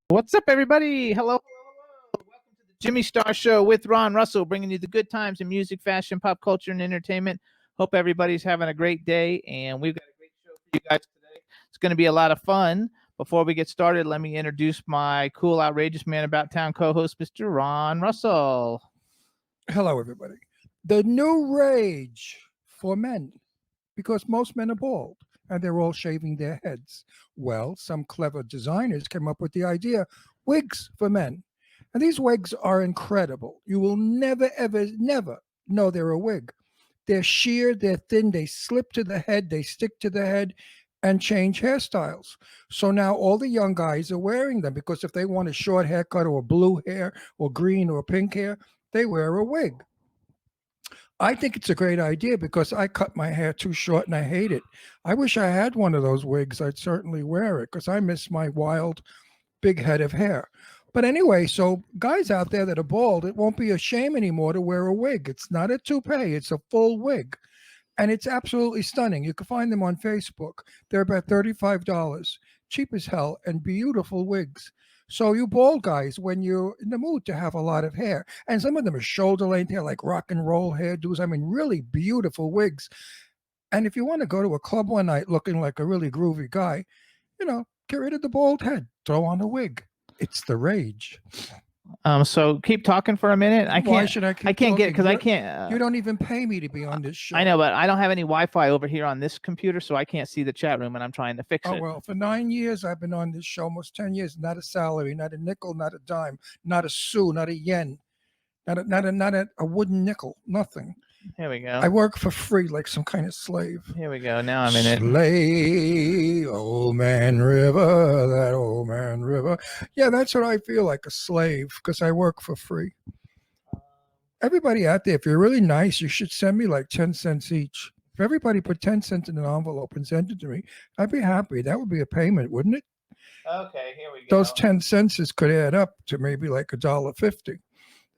What's up, everybody? Hello. Welcome to the Jimmy Star Show with Ron Russell, bringing you the good times in music, fashion, pop culture, and entertainment. Hope everybody's having a great day, and we've got a great show for you guys today. It's going to be a lot of fun. Before we get started, let me introduce my cool, outrageous man about town co-host, Mr. Ron Russell. Hello, everybody. The new rage for men, because most men are bald and they're all shaving their heads. Well, some clever designers came up with the idea, wigs for men. And these wigs are incredible. You will never, ever, never know they're a wig. They're sheer, they're thin, they slip to the head, they stick to the head, and change hairstyles. So now all the young guys are wearing them because if they want a short haircut or blue hair or green or pink hair, they wear a wig. I think it's a great idea because I cut my hair too short and I hate it. I wish I had one of those wigs. I'd certainly wear it because I miss my wild, big head of hair. But anyway, so guys out there that are bald, it won't be a shame anymore to wear a wig. It's not a toupee, it's a full wig. And it's absolutely stunning. You can find them on Facebook. They're about $35, cheap as hell, and beautiful wigs. So you bald guys, when you're in the mood to have a lot of hair, and some of them are shoulder length hair, like rock and roll hairdos. I mean, really beautiful wigs. And if you want to go to a club one night looking like a really groovy guy, get rid of the bald head, throw on a wig. It's the rage. So keep talking for a minute. Why should I keep I can't get it talking? because I can't. You don't even pay me to be on this show. I know, but I don't have any Wi-Fi over here on this computer, so I can't see the chat room, and I'm trying to fix it. Oh, well, for 9 years, I've been on this show, almost 10 years, not a salary, not a nickel, not a dime, not a sou, not a yen, not a wooden nickel, nothing. Here we go. I work for free like some kind of slave. Here we go. Now I'm in it. Slave, old man river, that old man river. Yeah, that's what I feel like, a slave, because I work for free. Everybody out there, if you're really nice, you should send me like 10 cents each. If everybody put 10 cents in an envelope and sent it to me, I'd be happy. That would be a payment, wouldn't it? Okay, here we go. Those 10 cents could add up to maybe like $1.50,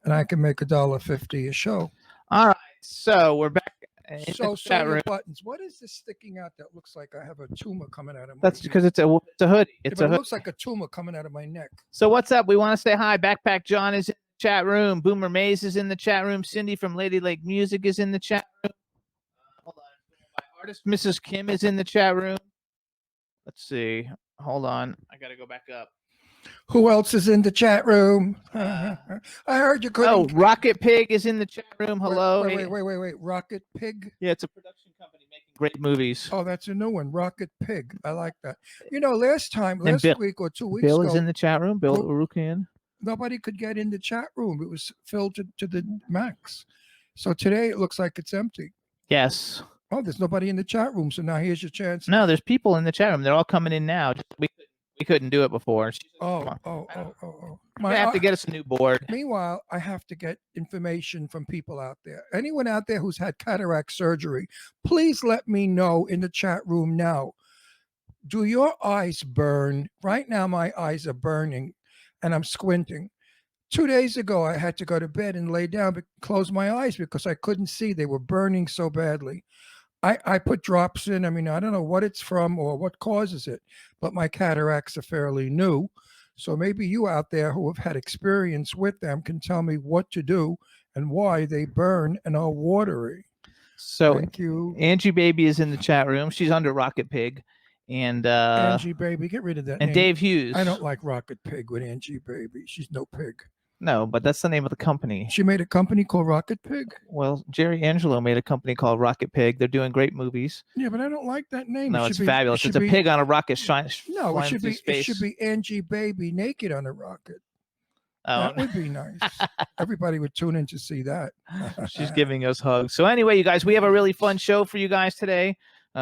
and I can make $1.50 a show. All right, so we're back in So the chat room. buttons. What is this sticking out that looks like I have a tumor coming out of my That's because it's a hoodie. Yeah, but it looks like a tumor coming out of my neck. So what's up? We want to say hi. Backpack John is in the chat room. Boomer Maze is in the chat room. Cindy from Lady Lake Music is in the chat room. Hold on. My artist Mrs. Kim is in the chat room. Let's see. Hold on. I got to go back up. Who else is in the chat room? I heard you couldn't. Oh, Rocket Pig is in the chat room. Hello. Wait. Rocket Pig? Yeah, it's a production company making great movies. Oh, that's a new one. Rocket Pig. I like that. Last week or 2 weeks Bill ago. is in the chat room. Bill Urukian. Nobody could get in the chat room. It was filled to the max. So today it looks like it's empty. Yes. Oh, there's nobody in the chat room. So now here's your chance. No, there's people in the chat room. They're all coming in now. We couldn't do it before. Oh. I have to get us a new board. Meanwhile, I have to get information from people out there. Anyone out there who's had cataract surgery, please let me know in the chat room now. Do your eyes burn? Right now, my eyes are burning and I'm squinting. 2 days ago, I had to go to bed and lay down, but close my eyes because I couldn't see. They were burning so badly. I put drops in. I mean, I don't know what it's from or what causes it, but my cataracts are fairly new. So maybe you out there who have had experience with them can tell me what to do and why they burn and are watery. So thank you. Angie Baby is in the chat room. She's under Rocket Pig. And Angie Baby, get rid of that and name. Dave Hughes. I don't like Rocket Pig with Angie Baby. She's no pig. No, but that's the name of the company. She made a company called Rocket Pig? Well, Jerry Angelo made a company called Rocket Pig. They're doing great movies. Yeah, but I don't like that name. No, it's fabulous. It's a pig on a rocket flying through space. It should be Angie Baby naked on a rocket. Oh. That would be nice. Everybody would tune in to see that. She's giving us hugs. So anyway, you guys, we have a really fun show for you guys today.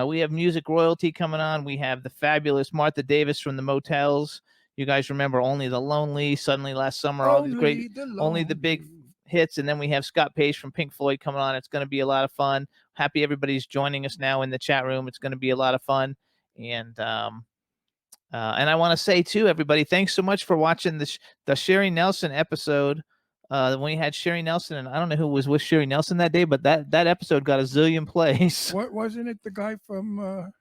We have music royalty coming on. We have the fabulous Martha Davis from the Motels. You guys remember Only the Lonely, Suddenly Last Summer, all these great, only the big hits. And then we have Scott Page from Pink Floyd coming on. It's going to be a lot of fun. Happy everybody's joining us now in the chat room. It's going to be a lot of fun. And I want to say too, everybody, thanks so much for watching the Sherry Nelson episode when we had Sherry Nelson, and I don't know who was with Sherry Nelson that day, but that episode got a zillion plays. What wasn't it? The guy from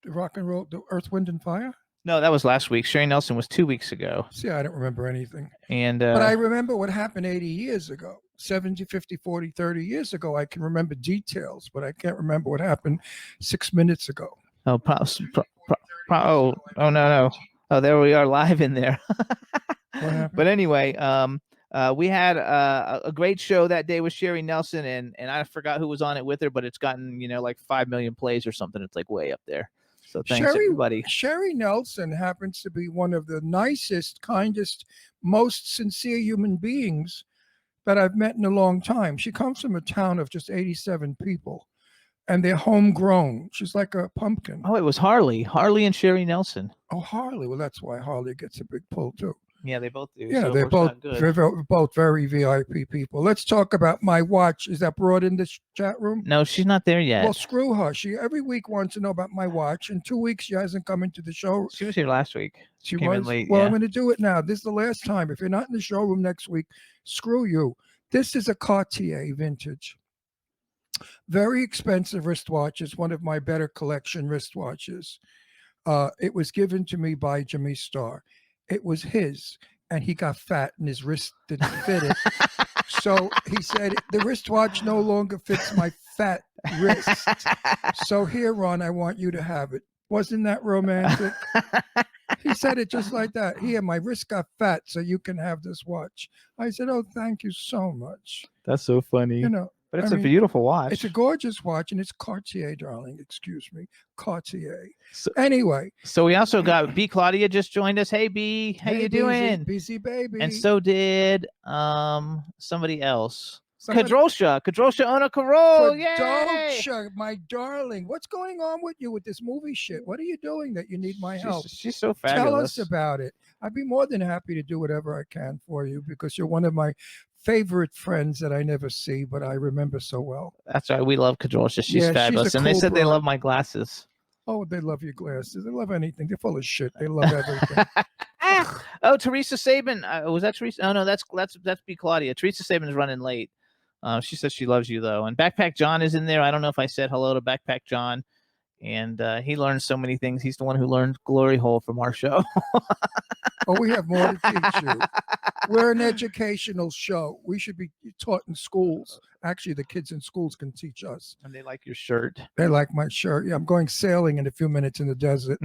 the rock and roll, the Earth, Wind, and Fire. No, that was last week. Sherry Nelson was 2 weeks ago. See, I don't remember anything. And but I remember what happened 80 years ago, 70, 50, 40, 30 years ago. I can remember details, but I can't remember what happened 6 minutes ago. Oh, no. Oh, there we are live in there. What happened? But anyway, we had a great show that day with Sherry Nelson, and I forgot who was on it with her, but it's gotten, like 5 million plays or something. It's like way up there. So thanks, everybody. Sherry Nelson happens to be one of the nicest, kindest, most sincere human beings that I've met in a long time. She comes from a town of just 87 people, and they're homegrown. She's like a pumpkin. Oh, it was Harley and Sherry Nelson. Oh, Harley. Well, that's why Harley gets a big pull too. Yeah, they both do. Yeah, so they're both very VIP people. Let's talk about my watch. Is that Broad in this chat room? No, she's not there yet. Well, screw her. She every week wants to know about my watch. In 2 weeks, she hasn't come into the show. She was here last week. She came was in late. Well, yeah. I'm going to do it now. This is the last time. If you're not in the showroom next week, screw you. This is a Cartier vintage. Very expensive wristwatch. It's one of my better collection wristwatches. It was given to me by Jimmy Starr. It was his, and he got fat and his wrist didn't fit it. So he said, the wristwatch no longer fits my fat wrist. So here, Ron, I want you to have it. Wasn't that romantic? He said it just like that. Here, my wrist got fat, so you can have this watch. I said, oh, thank you so much. That's so funny. But it's a beautiful watch. It's a gorgeous watch, and it's Cartier, darling. Excuse me. Cartier. Anyway. So we also got B. Claudia just joined us. Hey, B. How you doing? Busy baby. And so did somebody else. Kadrosha Ona Karol. Kadrosha, my darling. What's going on with you with this movie shit? What are you doing that you need my help? She's so fabulous. Tell us about it. I'd be more than happy to do whatever I can for you because you're one of my favorite friends that I never see, but I remember so well. That's right. We love Kadrosha. She's fabulous. And they said they love my glasses. Oh, they love your glasses. They love anything. They're full of shit. They love everything. Oh, Teresa Sabin. Was that Teresa? Oh, no, that's B. Claudia. Teresa Sabin's running late. She says she loves you, though. And Backpack John is in there. I don't know if I said hello to Backpack John. And he learns so many things. He's the one who learned Glory Hole from our show. Oh, we have more to teach you. We're an educational show. We should be taught in schools. Actually, the kids in schools can teach us. And they like your shirt. They like my shirt. Yeah, I'm going sailing in a few minutes in the desert.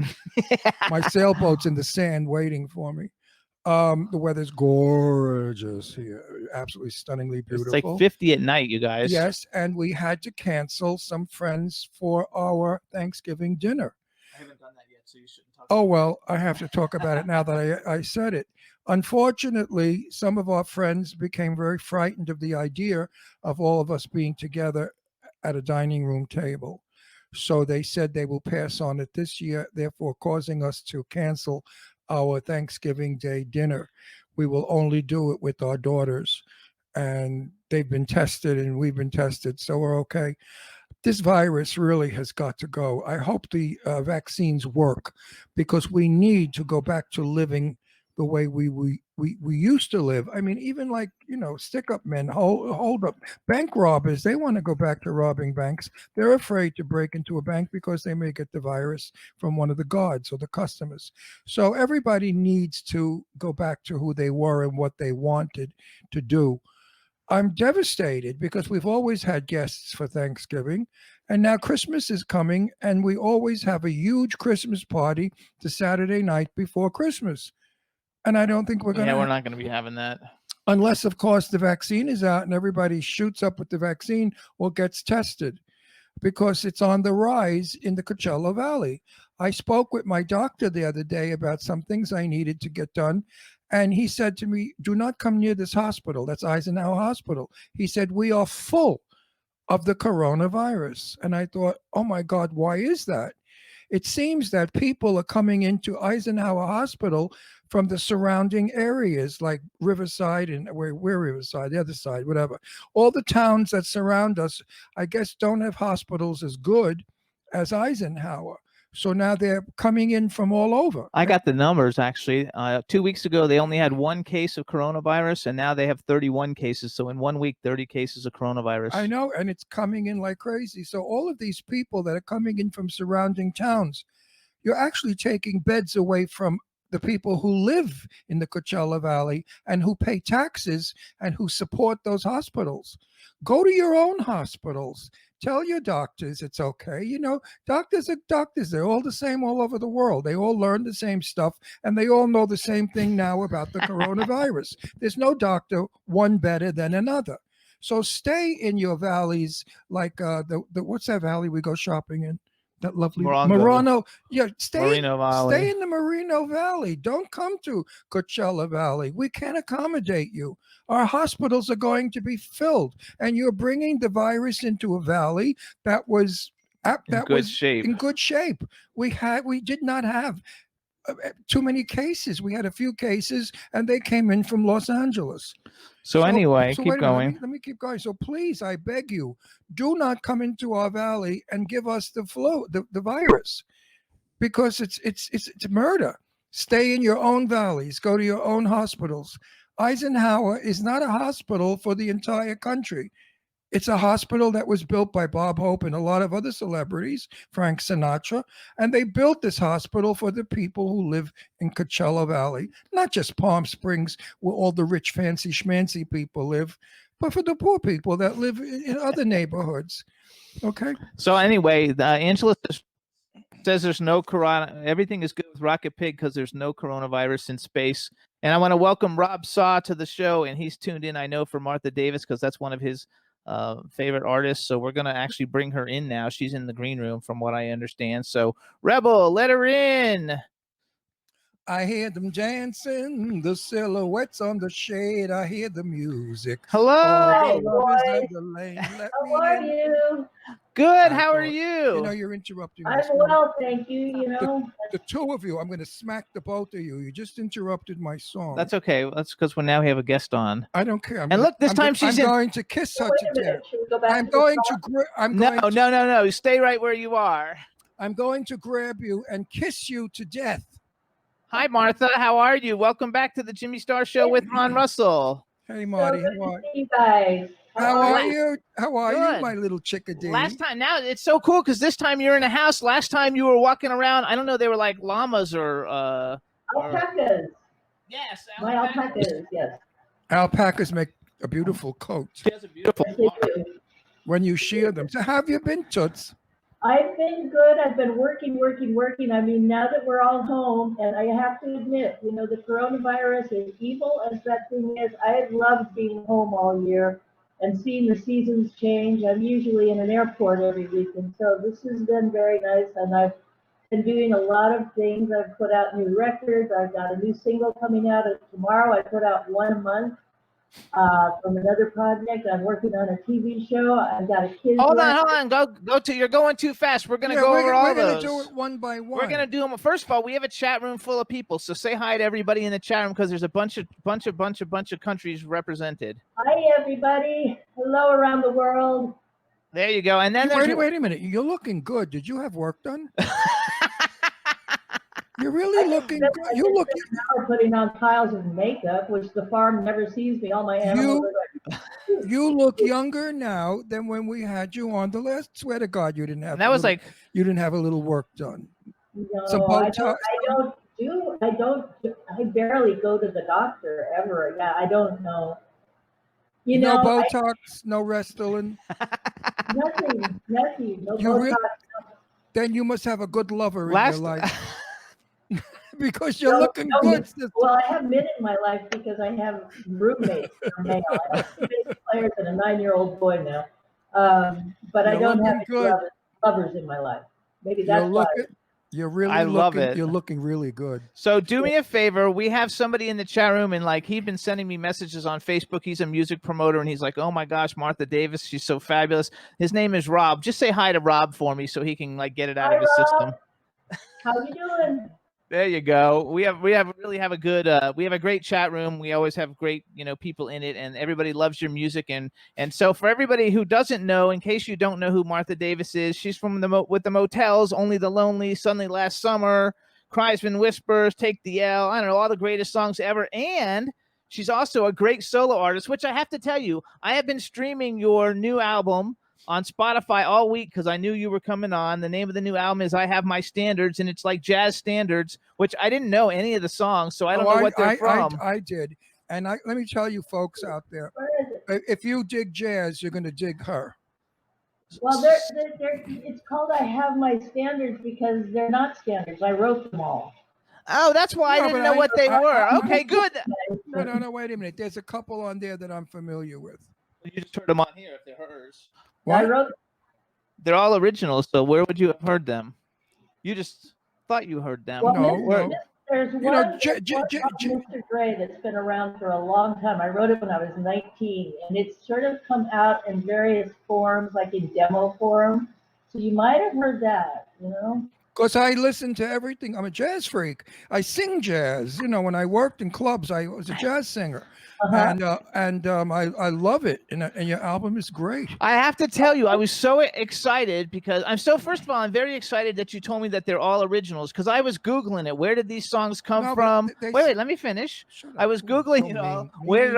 My sailboat's in the sand waiting for me. The weather's gorgeous here. Absolutely stunningly beautiful. It's like 50 at night, you guys. Yes, and we had to cancel some friends for our Thanksgiving dinner. I haven't done that yet, so you shouldn't talk about it. Oh, well, I have to talk about it now that I said it. Unfortunately, some of our friends became very frightened of the idea of all of us being together at a dining room table. So they said they will pass on it this year, therefore causing us to cancel our Thanksgiving Day dinner. We will only do it with our daughters, and they've been tested and we've been tested, so we're okay. This virus really has got to go. I hope the vaccines work because we need to go back to living the way we used to live. I mean, even like, stick up men, hold up, bank robbers, they want to go back to robbing banks. They're afraid to break into a bank because they may get the virus from one of the guards or the customers. So everybody needs to go back to who they were and what they wanted to do. I'm devastated because we've always had guests for Thanksgiving, and now Christmas is coming, and we always have a huge Christmas party the Saturday night before Christmas. And I don't think we're going to. Yeah, we're not going to be having that. Unless, of course, the vaccine is out and everybody shoots up with the vaccine or gets tested, because it's on the rise in the Coachella Valley. I spoke with my doctor the other day about some things I needed to get done. And he said to me, do not come near this hospital. That's Eisenhower Hospital. He said, we are full of the coronavirus. And I thought, oh, my God, why is that? It seems that people are coming into Eisenhower Hospital from the surrounding areas like Riverside and we're Riverside, the other side, whatever. All the towns that surround us, I guess, don't have hospitals as good as Eisenhower. So now they're coming in from all over. I got the numbers actually. 2 weeks ago, they only had 1 case of coronavirus, and now they have 31 cases. So in 1 week, 30 cases of coronavirus. I know, and it's coming in like crazy. So all of these people that are coming in from surrounding towns, you're actually taking beds away from the people who live in the Coachella Valley and who pay taxes and who support those hospitals. Go to your own hospitals. Tell your doctors it's okay. You know, doctors are doctors. They're all the same all over the world. They all learn the same stuff, and they all know the same thing now about the coronavirus. There's no doctor one better than another. So stay in your valleys, like the what's that valley we go shopping in? That lovely Moreno. Yeah, stay in the Moreno Valley. Don't come to Coachella Valley. We can't accommodate you. Our hospitals are going to be filled, and you're bringing the virus into a valley that was in good shape. We did not have too many cases. We had a few cases, and they came in from Los Angeles. So anyway, keep going. Let me keep going. So please, I beg you, do not come into our valley and give us the the virus, because it's murder. Stay in your own valleys. Go to your own hospitals. Eisenhower is not a hospital for the entire country. It's a hospital that was built by Bob Hope and a lot of other celebrities, Frank Sinatra, and they built this hospital for the people who live in Coachella Valley, not just Palm Springs, where all the rich, fancy, schmancy people live, but for the poor people that live in other neighborhoods. Okay. So anyway, Angela says there's no corona. Everything is good with Rocket Pig because there's no coronavirus in space. And I want to welcome Rob Saw to the show, and he's tuned in, I know, for Martha Davis because that's one of his favorite artists. So we're going to actually bring her in now. She's in the green room from what I understand. So Rebel, let her in. I hear them dancing, the silhouettes on the shade. I hear the music. Hello. Hi, Floyd. How are you? Good. How are you? You know, you're interrupting me. I'm well, thank you. You know, the two of you, I'm going to smack the both of you. You just interrupted my song. That's okay. That's because now we have a guest on. I don't care. And look, this time I'm going to kiss her to death. I'm going to. No. Stay right where you are. I'm going to grab you and kiss you to death. Hi, Martha. How are you? Welcome back to the Jimmy Star Show with Ron Russell. Hey, Marty. How are you guys? How are you? How are you, my little chickadee? Last time, now it's so cool because this time you're in a house. Last time you were walking around, I don't know, they were like llama or alpacas. Yes, my alpacas. Yes. Alpacas make a beautiful coat. She has a beautiful when you shear them. So, how have you been, Toots? I've been good. I've been working. I mean, now that we're all home, and I have to admit, you know, the coronavirus, as evil as that thing is, I have loved being home all year and seeing the seasons change. I'm usually in an airport every week, and so this has been very nice. And I've been doing a lot of things. I've put out new records. I've got a new single coming out tomorrow. I put out one a month. From another project. I'm working on a TV show. I've got a kid. Hold on. Go to. You're going too fast. We're gonna go over all those. We're gonna do it one by one. We're gonna do them. First of all, we have a chat room full of people. So say hi to everybody in the chat room because there's a bunch of countries represented. Hi everybody. Hello around the world. There you go. And then wait a minute. You're looking good. Did you have work done? You're really looking good. You look. Putting on piles of makeup, which the farm never sees me. All my animals are like. You look younger now than when we had you on the last. Swear to God, you didn't have. And that was like you didn't have a little work done. No, I don't. I barely go to the doctor ever. Yeah, I don't know. You know, no Botox, no Restylane. Nothing. No Botox. Then you must have a good lover in your life. Because you're looking good. Well, I have men in my life because I have roommates who are male. I have 2 bass players and a 9-year-old boy now. But I don't have any lovers in my life. Maybe that's why. You're really love it. You're looking really good. So do me a favor. We have somebody in the chat room, and like he's been sending me messages on Facebook. He's a music promoter, and he's like, "Oh my gosh, Martha Davis, she's so fabulous." His name is Rob. Just say hi to Rob for me so he can like get it out of his system. How you doing? There you go. We really have a good we have a great chat room. We always have great, people in it, and everybody loves your music. And so for everybody who doesn't know, in case you don't know who Martha Davis is, she's from with the Motels, Only the Lonely, Suddenly Last Summer, Crisman Whispers, Take the L, I don't know, all the greatest songs ever. And she's also a great solo artist, which I have to tell you, I have been streaming your new album on Spotify all week because I knew you were coming on. The name of the new album is I Have My Standards, and it's like jazz standards, which I didn't know any of the songs, so I don't know what they're from. I did. And let me tell you folks out there, if you dig jazz, you're going to dig her. Well, it's called I Have My Standards because they're not standards. I wrote them all. Oh, that's why I didn't know what they were. Okay, good. No, wait a minute. There's a couple on there that I'm familiar with. You just heard them on here if they're hers. What? They're all originals, so where would you have heard them? You just thought you heard them. Well, No. There's one Mr. Gray that's been around for a long time. I wrote it when I was 19, and it's sort of come out in various forms, like in demo form. So you might have heard that, Because I listen to everything. I'm a jazz freak. I sing jazz. When I worked in clubs, I was a jazz singer. And I love it. And your album is great. I have to tell you, I was so excited because first of all, I'm very excited that you told me that they're all originals because I was Googling it. Where did these songs come from? Wait, let me finish. I was Googling, where did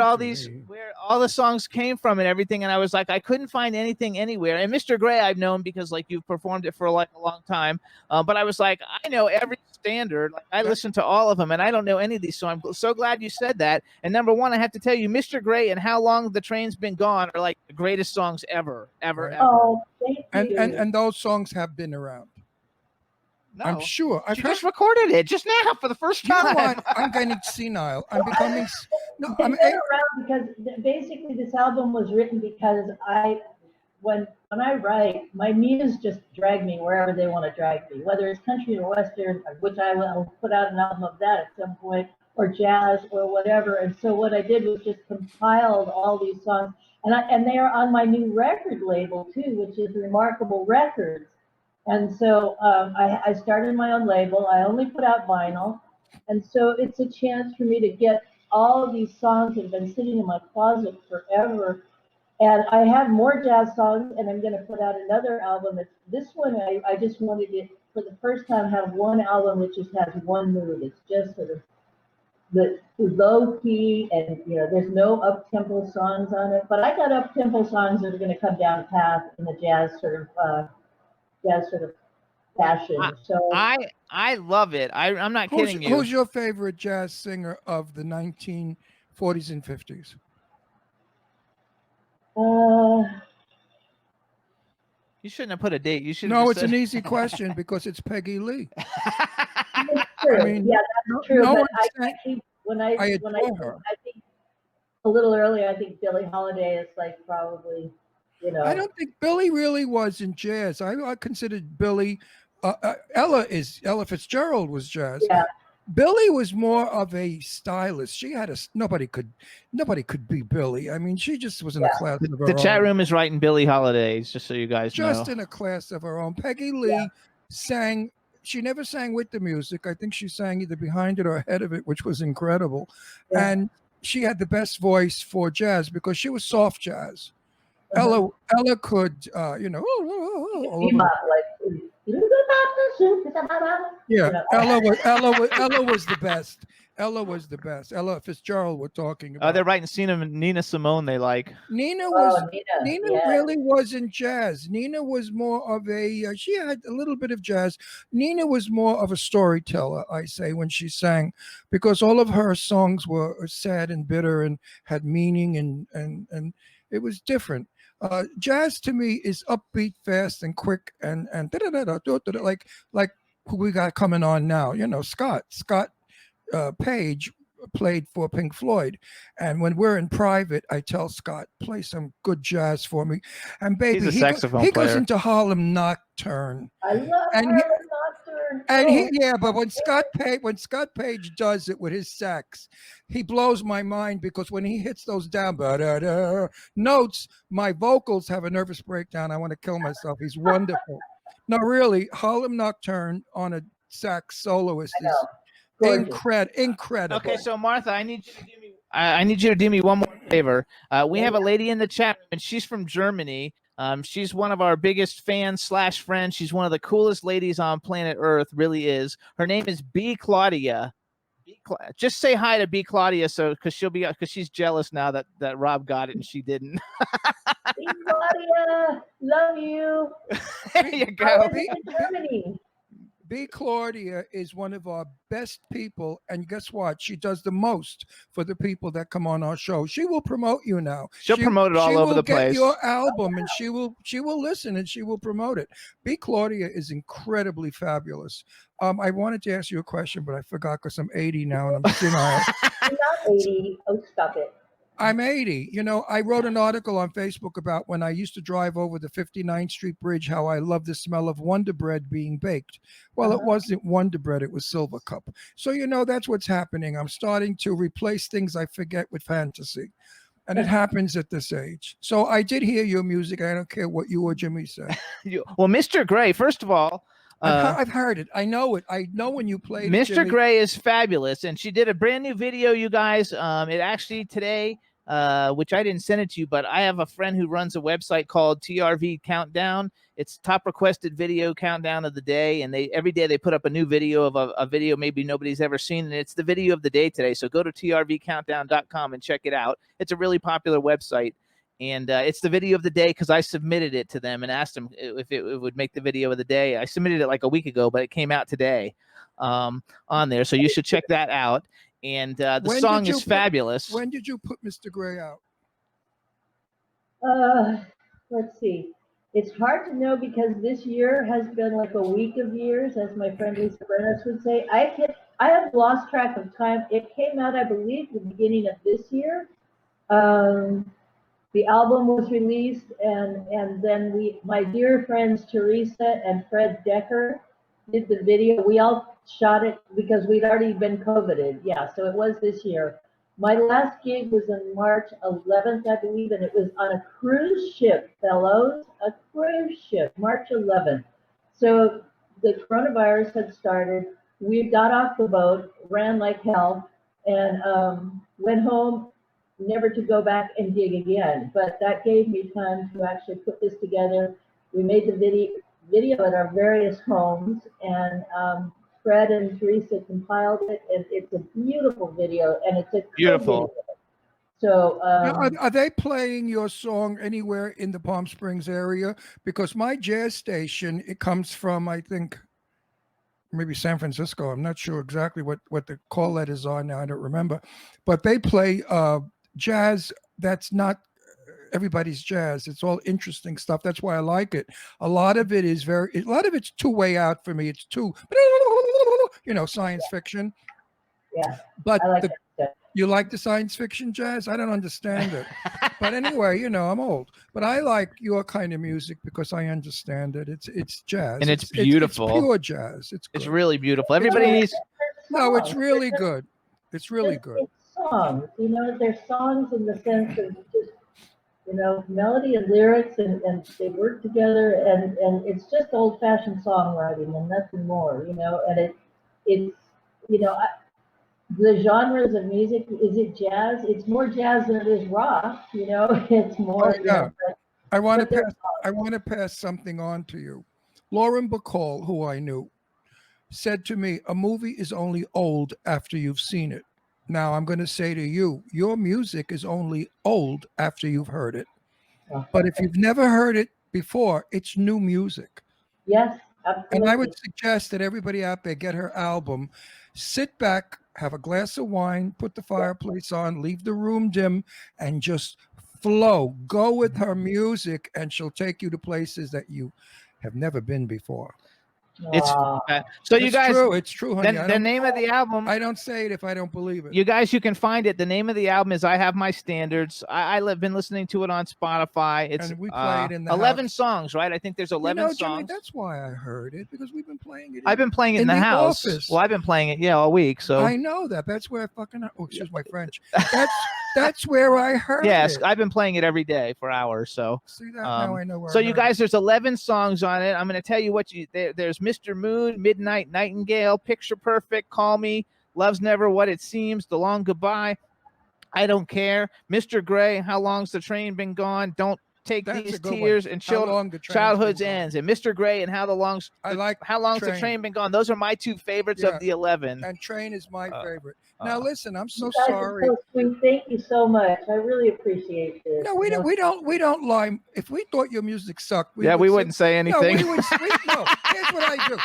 where all the songs came from and everything. And I was like, I couldn't find anything anywhere. And Mr. Gray, I've known because you've performed it for like a long time. But I was like, I know every standard. I listen to all of them and I don't know any of these. So I'm so glad you said that. And number one, I have to tell you, Mr. Gray and How Long the Train's Been Gone are like the greatest songs ever. Oh, thank you. And those songs have been around. No, I'm sure. I just recorded it just now for the first time. You know what? I'm getting senile. I'm becoming. No, It's been around because basically this album was written because when I write, my muse just drag me wherever they want to drag me, whether it's country or western, which I will put out an album of that at some point, or jazz or whatever. And so what I did was just compiled all these songs, and they are on my new record label too, which is Remarkable Records. And so I started my own label. I only put out vinyl, and so it's a chance for me to get all of these songs that have been sitting in my closet forever. And I have more jazz songs, and I'm going to put out another album. This one, I just wanted to, for the first time, have one album that just has one mood. It's just sort of the low key, and there's no up tempo songs on it. But I got up tempo songs that are going to come down path in the jazz sort of fashion. So I love it. I'm not kidding you. Who's your favorite jazz singer of the 1940s and 50s? You shouldn't have put a date. You should. No, it's an easy question because it's Peggy Lee. True. I mean, yeah, that's true. no But one's I think I adore her. I think a little earlier, I think Billie Holiday is probably, I don't think Billie really was in jazz. I considered Billie. Ella Fitzgerald was jazz. Yeah. Billie was more of a stylist. She had nobody could be Billie. I mean, she just was in a class of her own. The chat room is writing Billie Holidays, just so you guys know. Just in a class of her own. Peggy Lee sang. She never sang with the music. I think she sang either behind it or ahead of it, which was incredible. Yeah. And she had the best voice for jazz because she was soft jazz. Ella could, yeah, Ella was the best. Ella Fitzgerald we're talking about. They're writing Nina Simone they like. Nina really wasn't jazz. Nina was more of she had a little bit of jazz. Nina was more of a storyteller, I say, when she sang, because all of her songs were sad and bitter and had meaning and it was different. Jazz to me is upbeat, fast and quick and like who we got coming on now. Scott Page played for Pink Floyd, and when we're in private, I tell Scott, play some good jazz for me. And baby, he's a saxophone he player. Goes into Harlem Nocturne. I love Harlem Nocturne. And but when Scott Page does it with his sax, he blows my mind because when he hits those down notes, my vocals have a nervous breakdown. I want to kill myself. He's wonderful. No, really, Harlem Nocturne on a sax soloist Gorgeous. Incredible. Okay, so Martha, I need you to do me. I need you to do me one more favor. We have a lady in the chat, and she's from Germany. She's one of our biggest fans / friends. She's one of the coolest ladies on planet Earth. Really is. Her name is B. Claudia. Just say hi to B. Claudia, so because she's jealous now that Rob got it and she didn't. Hey, Claudia, love you. There you I go. live in Germany. B. Claudia is one of our best people, and guess what? She does the most for the people that come on our show. She will promote you now. She'll promote it all over the place. She will get your album, and she will listen, and she will promote it. B. Claudia is incredibly fabulous. I wanted to ask you a question, but I forgot because I'm 80 now, and I'm senile. I'm not 80. Oh, stop it. I'm 80. You know, I wrote an article on Facebook about when I used to drive over the 59th Street Bridge, how I love the smell of Wonder Bread being baked. Well, it wasn't Wonder Bread, it was Silver Cup. So, you know, that's what's happening. I'm starting to replace things I forget with fantasy. And it happens at this age. So I did hear your music. I don't care what you or Jimmy said. Well, Mr. Gray, first of all, I've heard it. I know it. I know when you played it, Mr. Jimmy. Gray is fabulous, and she did a brand new video, you guys. It actually today, which I didn't send it to you, but I have a friend who runs a website called TRV Countdown. It's top requested video countdown of the day, and every day they put up a new video of a video maybe nobody's ever seen, and it's the video of the day today. So go to trvcountdown.com and check it out. It's a really popular website. And it's the video of the day because I submitted it to them and asked them if it would make the video of the day. I submitted it like a week ago, but it came out today on there. So you should check that out. And the song is fabulous. When did you put Mr. Gray out? Let's see. It's hard to know because this year has been like a week of years, as my friend Lisa Brennis would say. I have lost track of time. It came out, I believe, the beginning of this year. The album was released, and then my dear friends Teresa and Fred Decker did the video. We all shot it because we'd already been COVIDed. Yeah, so it was this year. My last gig was on March 11th, I believe, and it was on a cruise ship, fellows, a cruise ship, March 11th. So the coronavirus had started. We got off the boat, ran like hell, and went home, never to go back and gig again. But that gave me time to actually put this together. We made the video at our various homes, and Fred and Teresa compiled it, and it's a beautiful video, and it's a beautiful video. So are they playing your song anywhere in the Palm Springs area? Because my jazz station, it comes from, I think, maybe San Francisco. I'm not sure exactly what the call letters are now. I don't remember. But they play jazz that's not everybody's jazz. It's all interesting stuff. That's why I like it. A lot of it's too way out for me. It's too, science fiction. Yeah. But I like that. You like the science fiction jazz? I don't understand it. But anyway, I'm old. But I like your kind of music because I understand it. It's jazz. And it's beautiful. It's pure jazz. It's really beautiful. Everybody needs. No, it's really good. It's really good. It's songs. They're songs in the sense of just, melody and lyrics, and they work together, and it's just old-fashioned songwriting and nothing more, and it's the genres of music, is it jazz? It's more jazz than it is rock, it's more. Oh, yeah. I want to pass something on to you. Lauren Bacall, who I knew, said to me, a movie is only old after you've seen it. Now I'm going to say to you, your music is only old after you've heard it. But if you've never heard it before, it's new music. Yes, absolutely. And I would suggest that everybody out there get her album, sit back, have a glass of wine, put the fireplace on, leave the room dim, and just flow. Go with her music, and she'll take you to places that you have never been before. It's so you guys. It's true, honey. The name of the album. I don't say it if I don't believe it. You guys, you can find it. The name of the album is "I Have My Standards." I've been listening to it on Spotify. It's and we play it in the 11 house. songs, right? I think there's 11 songs. Jimmy, that's why I heard it, because we've been playing it. I've been playing it in the house. Office. Well, I've been playing it, all week. So I know that. That's where I fucking. Oh, excuse my French. That's where I heard it. Yes, I've been playing it every day for hours. So see that now I know where. So you guys, there's 11 songs on it. I'm going to tell you what there's Mr. Moon, Midnight Nightingale, Picture Perfect, Call Me, Love's Never What It Seems, The Long Goodbye, I Don't Care, Mr. Gray, How Long's the Train Been Gone, Don't Take That's a These good one. Tears, and How Long the Train's Childhood's Been Gone. Ends, and Mr. Gray and How Long's the Train Been Gone. Those are my two favorites Yeah. of the 11. And Train is my favorite. Now listen, I'm so You guys are sorry. so sweet. Thank you so much. I really appreciate this. No, we don't lie. If we thought your music sucked, we wouldn't say anything. No, no. Here's what I do.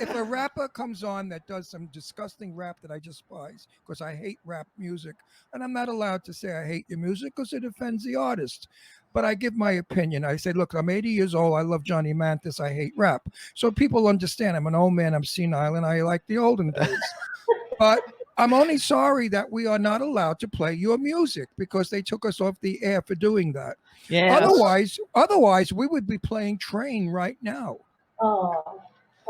If a rapper comes on that does some disgusting rap that I despise, because I hate rap music, and I'm not allowed to say I hate your music because it offends the artist. But I give my opinion. I say, look, I'm 80 years old. I love Johnny Mathis. I hate rap. So people understand I'm an old man. I'm senile, and I like the olden days. But I'm only sorry that we are not allowed to play your music because they took us off the air for doing that. Yeah. Otherwise, we would be playing Train right now. Oh.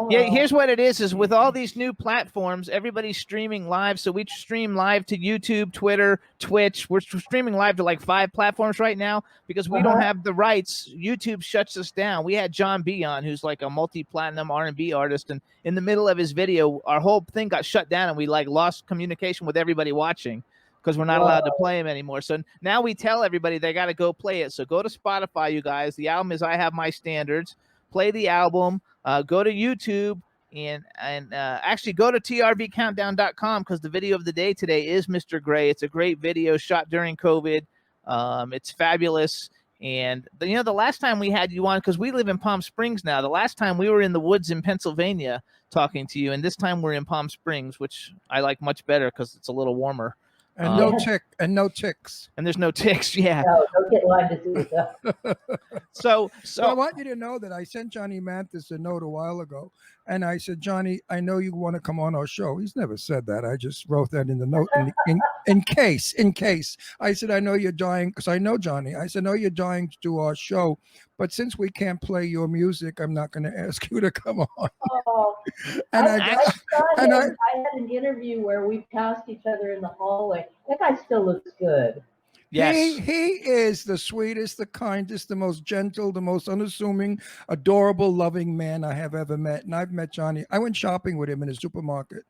Yeah, here's what it is with all these new platforms, everybody's streaming live. So we stream live to YouTube, Twitter, Twitch. We're streaming live to like 5 platforms right now because we don't have the rights. YouTube shuts us down. We had John B on, who's like a multi-platinum R&B artist, and in the middle of his video, our whole thing got shut down and we like lost communication with everybody watching because we're not allowed to play him anymore. So now we tell everybody they got to go play it. So go to Spotify, you guys. The album is I Have My Standards. Play the album. Go to YouTube and actually go to trvcountdown.com because the video of the day today is Mr. Gray. It's a great video shot during COVID. It's fabulous. And the last time we had you on, because we live in Palm Springs now, the last time we were in the woods in Pennsylvania talking to you, and this time we're in Palm Springs, which I like much better because it's a little warmer. And no ticks. And there's no ticks, yeah. No, don't get Lyme disease. So I want you to know that I sent Johnny Mathis a note a while ago, and I said, Johnny, I know you want to come on our show. He's never said that. I just wrote that in the note in case. I said, I know you're dying, because I know Johnny. I said, no, you're dying to do our show, but since we can't play your music, I'm not going to ask you to come on. Oh, And I had an interview where we passed each other in the hallway. That guy still looks good. Yes. He is the sweetest, the kindest, the most gentle, the most unassuming, adorable, loving man I have ever met. And I've met Johnny. I went shopping with him in a supermarket,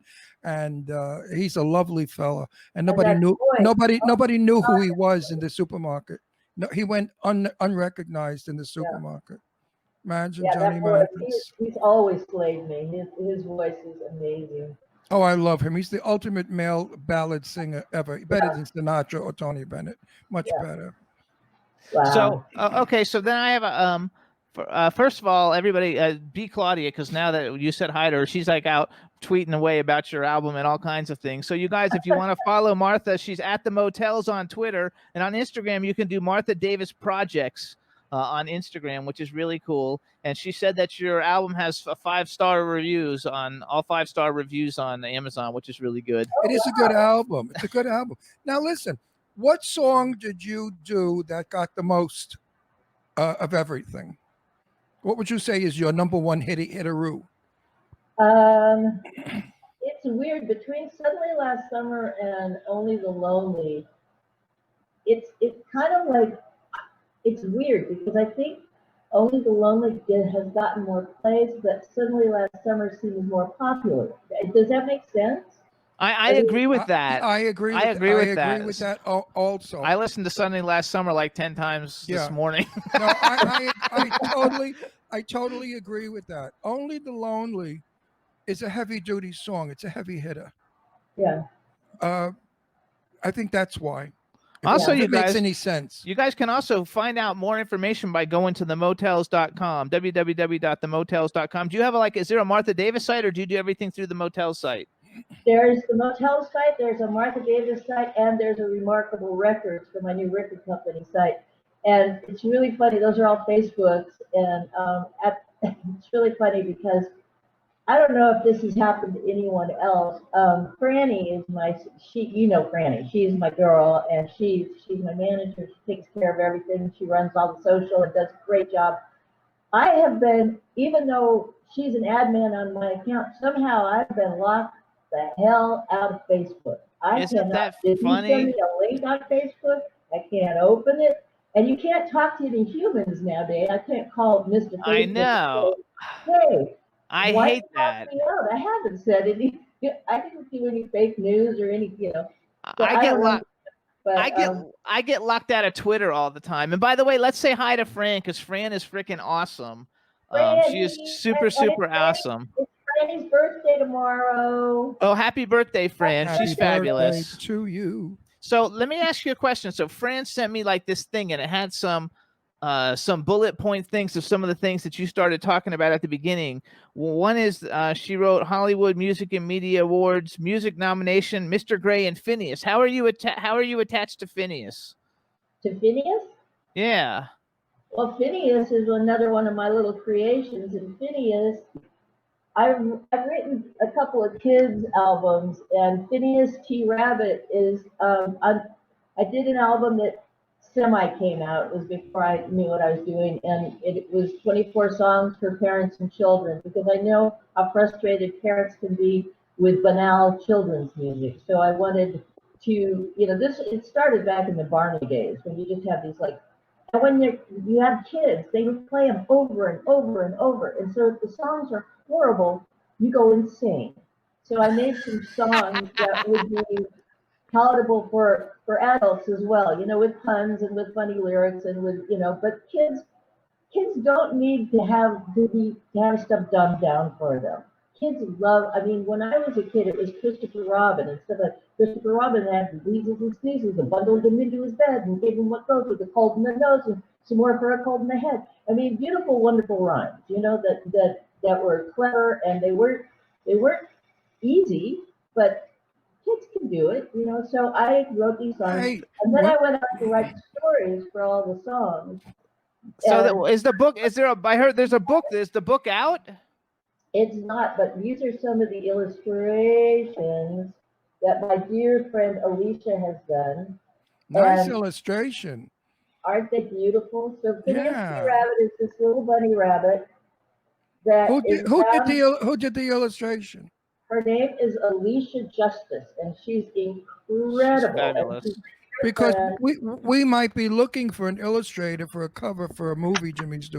and he's a lovely fella. And nobody knew who he was in the supermarket. No, he went unrecognized in the supermarket. Imagine Johnny Mathis. He's always slayed me. His voice is amazing. Oh, I love him. He's the ultimate male ballad singer ever. Better than Sinatra or Tony Bennett. Much better. Wow. So, okay. So then I have first of all, everybody be Claudia, because now that you said hi to her, she's like out tweeting away about your album and all kinds of things. So you guys, if you want to follow Martha, she's at the Motels on Twitter, and on Instagram, you can do Martha Davis Projects on Instagram, which is really cool. And she said that your album has 5-star reviews on all 5-star reviews on Amazon, which is really good. It is a good album. It's a good album. Now listen, what song did you do that got the most of everything? What would you say is your number one hitteroo? It's weird. Between Suddenly Last Summer and Only the Lonely, it's kind of like, it's weird because I think Only the Lonely has gotten more plays, but Suddenly Last Summer seems more popular. Does that make sense? I agree with that. I agree with that also. I listened to Suddenly Last Summer like 10 times this morning. No, I totally agree with that. Only the Lonely is a heavy duty song. It's a heavy hitter. Yeah. I think that's why. Also, if it makes any sense. You guys can also find out more information by going to themotels.com, www.themotels.com. Do you have is there a Martha Davis site, or do you do everything through the Motels site? There's the Motel site, there's a Martha Davis site, and there's a Remarkable Records for my new record company site. And it's really funny. Those are all Facebooks, and it's really funny because I don't know if this has happened to anyone else. Franny is Franny. She's my girl, and she's my manager. She takes care of everything. She runs all the social and does a great job. I have been, even though she's an admin on my account, somehow I've been locked the hell out of Facebook. Isn't that If funny? you send me a link on Facebook, I can't open it. And you can't talk to any humans nowadays. I can't call Mr. Facebook. I know. And say, hey, I why hate you lock that. me out? I haven't said anything. Yeah, I didn't do any fake news or any, so I I get don't know. locked. But I get locked out of Twitter all the time. And by the way, let's say hi to Fran because Fran is freaking awesome. She is super super awesome. It's Franny's birthday tomorrow. Oh, happy birthday, Fran! Happy She's birthday fabulous. to you. So let me ask you a question. So Fran sent me like this thing, and it had some bullet point things of some of the things that you started talking about at the beginning. One is she wrote Hollywood Music and Media Awards music nomination, Mr. Gray and Phineas. How are you attached to Phineas? To Phineas? Yeah. Well, Phineas is another one of my little creations, and Phineas, I've written a couple of kids albums, and Phineas T. Rabbit is I did an album that semi came out. It was before I knew what I was doing, and it was 24 songs for parents and children because I know how frustrated parents can be with banal children's music. So I wanted to, it started back in the Barney days when you just have these and when you have kids, they would play them over and over and over. And so if the songs are horrible, you go insane. So I made some songs that would be palatable for adults as well, with puns and with funny lyrics and with, but kids don't need to have stuff dumbed down for them. Kids love, I mean, when I was a kid, it was Christopher Robin and stuff like Christopher Robin had wheezes and sneezes and bundled him into his bed and gave him what goes with a cold in the nose and some more for a cold in the head. I mean, beautiful, wonderful rhymes, that were clever and they weren't easy, but kids can do it, So I wrote these songs, Hey, and then what? I went on to write stories for all the songs. So And is the book? Is there a? I heard there's a book. Is the book out? it's not, but these are some of the illustrations that my dear friend Alicia has done. Nice And illustration. aren't they beautiful? So Phineas the Yeah. Rabbit is this little bunny rabbit that Who is who did the illustration? her name is Alicia Justice, and she's She's incredible. fabulous. And Because we might be looking for an illustrator for a cover for a movie Jimmy's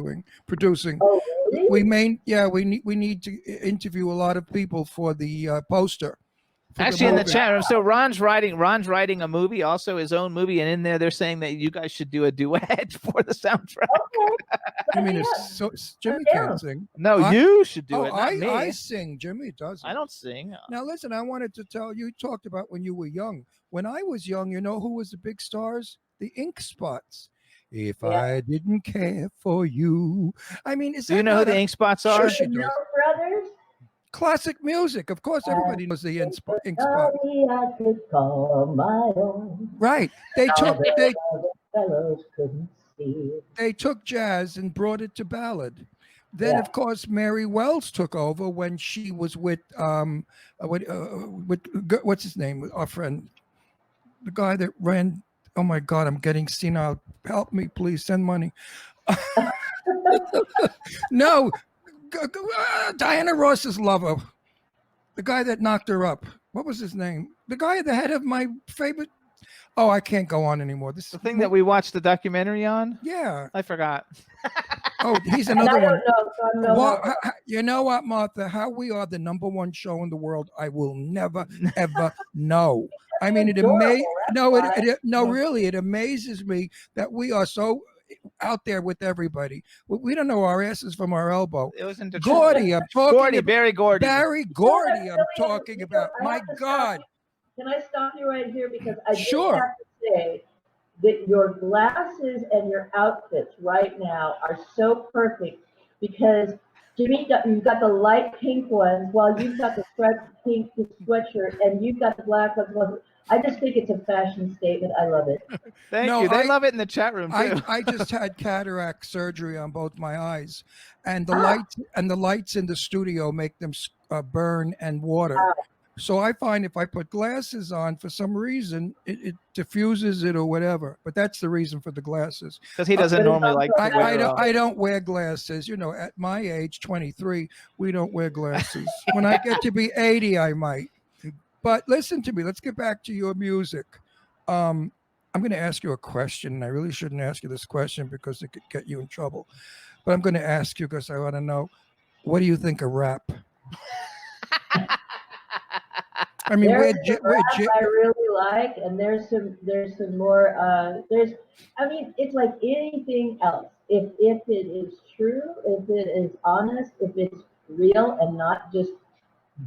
producing. oh, really? We need to interview a lot of people for the poster. Actually, in the chat room, so Ron's writing a movie, also his own movie, and in there they're saying that you guys should do a duet for the soundtrack. Okay. I mean, Yeah. Jimmy Yeah. can't sing. No, you should do Oh, it, not me. I sing. Jimmy doesn't. I don't sing. Now listen, I wanted to tell you. You talked about when you were young. When I was young, you know who was the big stars? The Ink Spots. If Yeah. I didn't care for you, I mean, Do you know who the Ink Spots Sure are? she The does. Mills Brothers. Classic music, of course. Everybody knows the Ink Spot. Somebody I could call my own. Right? They All took the other fellows couldn't see it. they took jazz and brought it to ballad. Then, Yeah. of course, Mary Wells took over when she was with what's his name? Our friend, the guy that ran. Oh my God, I'm getting senile. Help me, please. Send money. No, Diana Ross's lover, the guy that knocked her up. What was his name? The guy, the head of my favorite. Oh, I can't go on anymore. This The thing that we watched the documentary on? Yeah. I forgot. Oh, he's And another I one. don't know, so I'm no Well, help. you know what, Martha? How we are the #1 show in the world, I will never ever know. I mean, Adorable, that's why. really, it amazes me that we are so out there with everybody. We don't know our asses from our elbow. It was in Detroit. Gordy, I'm talking Gordy, about Barry Gordy. Barry Gordy. I'm talking about. I My have to stop God. you. Can I stop you right here? Because I Sure. just have to say that your glasses and your outfits right now are so perfect because Jimmy, you've got the light pink ones while you've got the pink sweatshirt and you've got the black ones. I just think it's a fashion statement. I love it. Thank No, you. They love it in the chat room too. I just had cataract surgery on both my eyes, and the lights in the studio make them burn and water. So I find if I put glasses on, for some reason, it diffuses it or whatever. But that's the reason for the glasses. Because he doesn't normally like to wear I don't wear glasses. You know, at my age, 23, we don't wear glasses. When I get to be 80, I might. But listen to me. Let's get back to your music. I'm going to ask you a question, and I really shouldn't ask you this question because it could get you in trouble. But I'm going to ask you because I want to know, what do you think of rap? I mean, There's some rap I really like, and there's some more. I mean, it's like anything else. If it is true, if it is honest, if it's real, and not just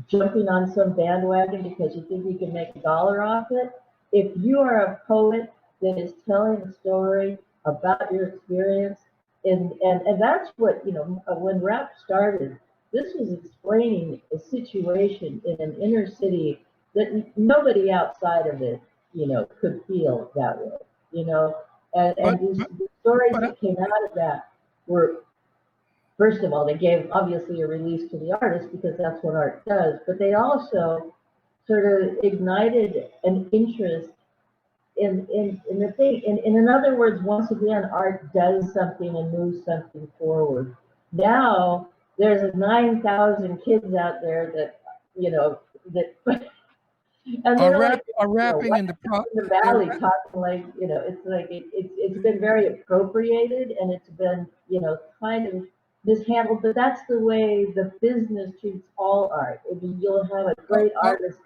jumping on some bandwagon because you think you can make $1 off it. If you are a poet that is telling a story about your experience, and that's what, when rap started, this was explaining a situation in an inner city that nobody outside of it, could feel that way, but and these stories but that came out of that were, first of all, they gave obviously a release to the artist because that's what art does, but they also sort of ignited an interest in the thing. In other words, once again, art does something and moves something forward. Now there's 9,000 kids out there that, that, and they're like, are rapping in in the valley talking like, it's like it's been very appropriated, and it's been, kind of mishandled, but that's the way the business treats all art. I mean, you'll have a great artist.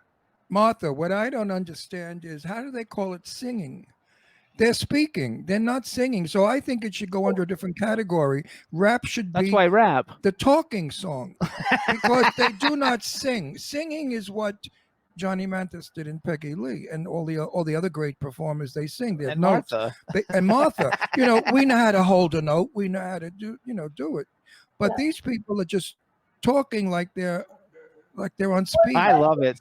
Martha, what I don't understand is, how do they call it singing? They're speaking, they're not singing. So I think it should go under a different category. Rap should That's be why rap. the talking song, because they do not sing. Singing is what Johnny Mathis did in Peggy Lee, and all the other great performers. They sing. They have And notes. Martha. And Martha, we know how to hold a note. We know how to do it. But these people are just talking like they're on speed. I love it.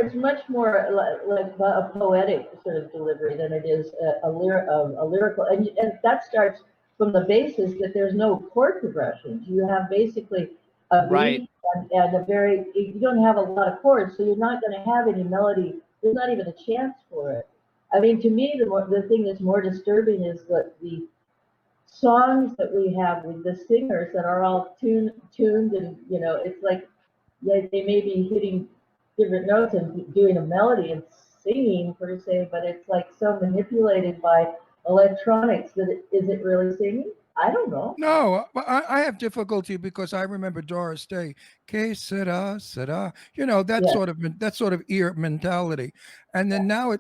It's much more like a poetic sort of delivery than it is a lyrical, and that starts from the basis that there's no chord progressions. You have basically a beat and you don't have a lot of chords, so you're not going to have any melody. There's not even a chance for it. I mean, to me, the thing that's more disturbing is that the songs that we have with the singers that are all tuned, and it's like, they may be hitting different notes and doing a melody and singing per se, but it's like so manipulated by electronics that is it really singing? I don't know. No, I have difficulty because I remember Doris Day, que sera, sera, that sort of ear mentality. And then now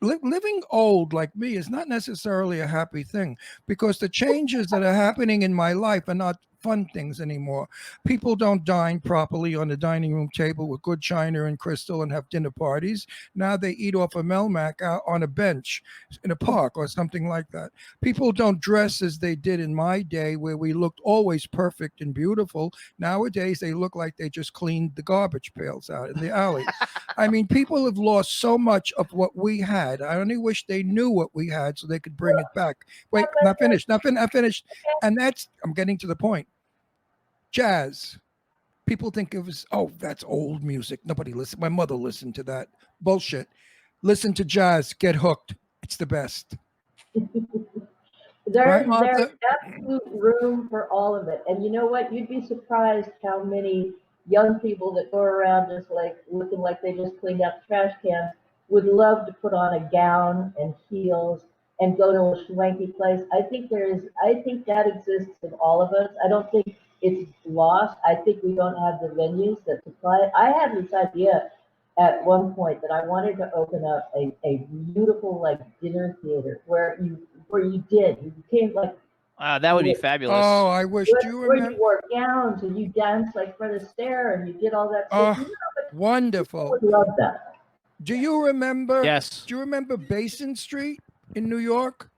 living old like me is not necessarily a happy thing, because the changes that are happening in my life are not fun things anymore. People don't dine properly on the dining room table with good china and crystal and have dinner parties. Now they eat off a Melmac out on a bench in a park or something like that. People don't dress as they did in my day, where we looked always perfect and beautiful. Nowadays they look like they just cleaned the garbage pails out in the alley. I mean, people have lost so much of what we had. I only wish they knew what we had so they could bring it back. Wait, not finished. And I'm getting to the point. Jazz. People think it was, that's old music. Nobody listened. My mother listened to that. Bullshit. Listen to jazz. Get hooked. It's the best. There's absolute room for all of it. And you know what? You'd be surprised how many young people that go around just like looking like they just cleaned out the trash cans would love to put on a gown and heels and go to a swanky place. I think that exists in all of us. I don't think it's lost. I think we don't have the venues that supply it. I had this idea at one point that I wanted to open up a beautiful like dinner theater where you came like, that would be fabulous. Oh, I wish. Where you wore gowns and you danced like Fred Astaire and you did all that stuff. Wonderful. I would love that. Do you remember? Yes. Do you remember Basin Street in New York?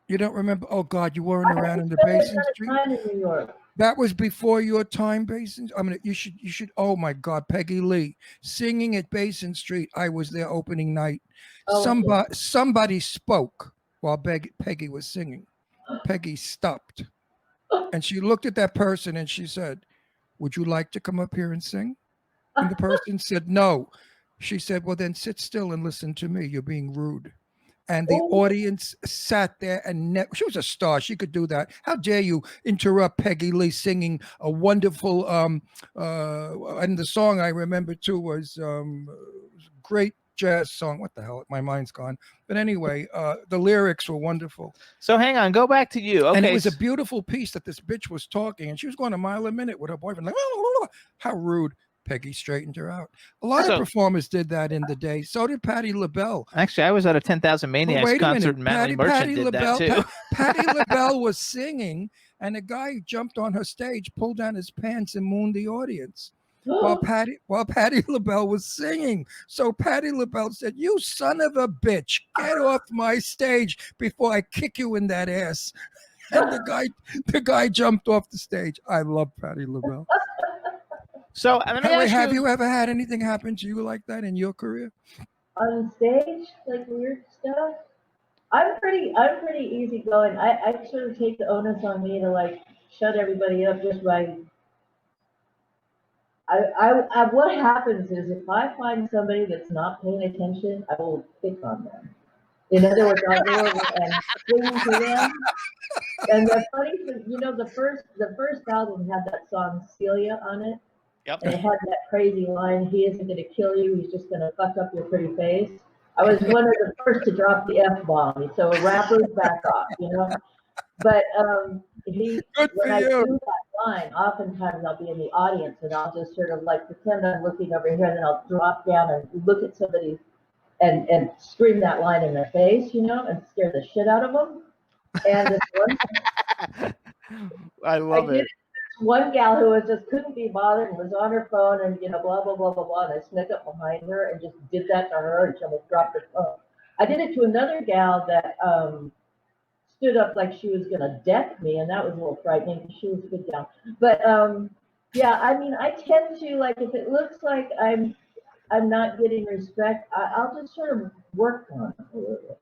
You don't remember? Oh God, you weren't around in the Basin Street. Time in New York. That was before your time, Basin. I mean, you should. Oh my God, Peggy Lee singing at Basin Street. I was there opening night. Somebody spoke while Peggy was singing. Peggy stopped, and she looked at that person and she said, "Would you like to come up here and sing?" And the person said, "No." She said, "Well, then sit still and listen to me. You're being rude." And the audience sat there and she was a star. She could do that. How dare you interrupt Peggy Lee singing a wonderful and the song I remember too was great jazz song. What the hell? My mind's gone. But anyway, the lyrics were wonderful. So hang on, go back to you. Okay. And it was a beautiful piece that this bitch was talking, and she was going a mile a minute with her boyfriend. Like, how rude. Peggy straightened her out. A lot So- of performers did that in the day. So did Patti LaBelle. Actually, I was at a 10,000 Maniacs wait a concert, minute. and Madeline Merchant did that too. Patti LaBelle was singing, and a guy jumped on her stage, pulled down his pants, and mooned the audience while Patti LaBelle was singing. So Patti LaBelle said, "You son of a bitch, get off my stage before I kick you in that ass." And the guy jumped off the stage. I love Patti LaBelle. So let me Henry, ask have you ever had anything happen to you like that in your career? On stage, like weird stuff. I'm pretty easygoing. I sort of take the onus on me to like shut everybody up just by. What happens is if I find somebody that's not paying attention, I will pick on them. In other words, I'll go over and sing to them. And the funny thing, the first album had that song Celia on it. Yep. And it had that crazy line, "He isn't going to kill you, he's just going to fuck up your pretty face." I was one of the first to drop the F-bomb, so rappers back off, But when I do that line, oftentimes I'll be in the audience and I'll just sort of like pretend I'm looking over here, and then I'll drop down and look at somebody and scream that line in their face, and scare the shit out of them. And this I love it. one gal who just couldn't be bothered and was on her phone and blah blah blah blah blah, and I snuck up behind her and just did that to her, and she almost dropped her phone. I did it to another gal that stood up like she was gonna deck me, and that was a little frightening because she was a good gal. But yeah, I mean, I tend to, like, if it looks like I'm not getting respect, I'll just sort of work on it a little bit.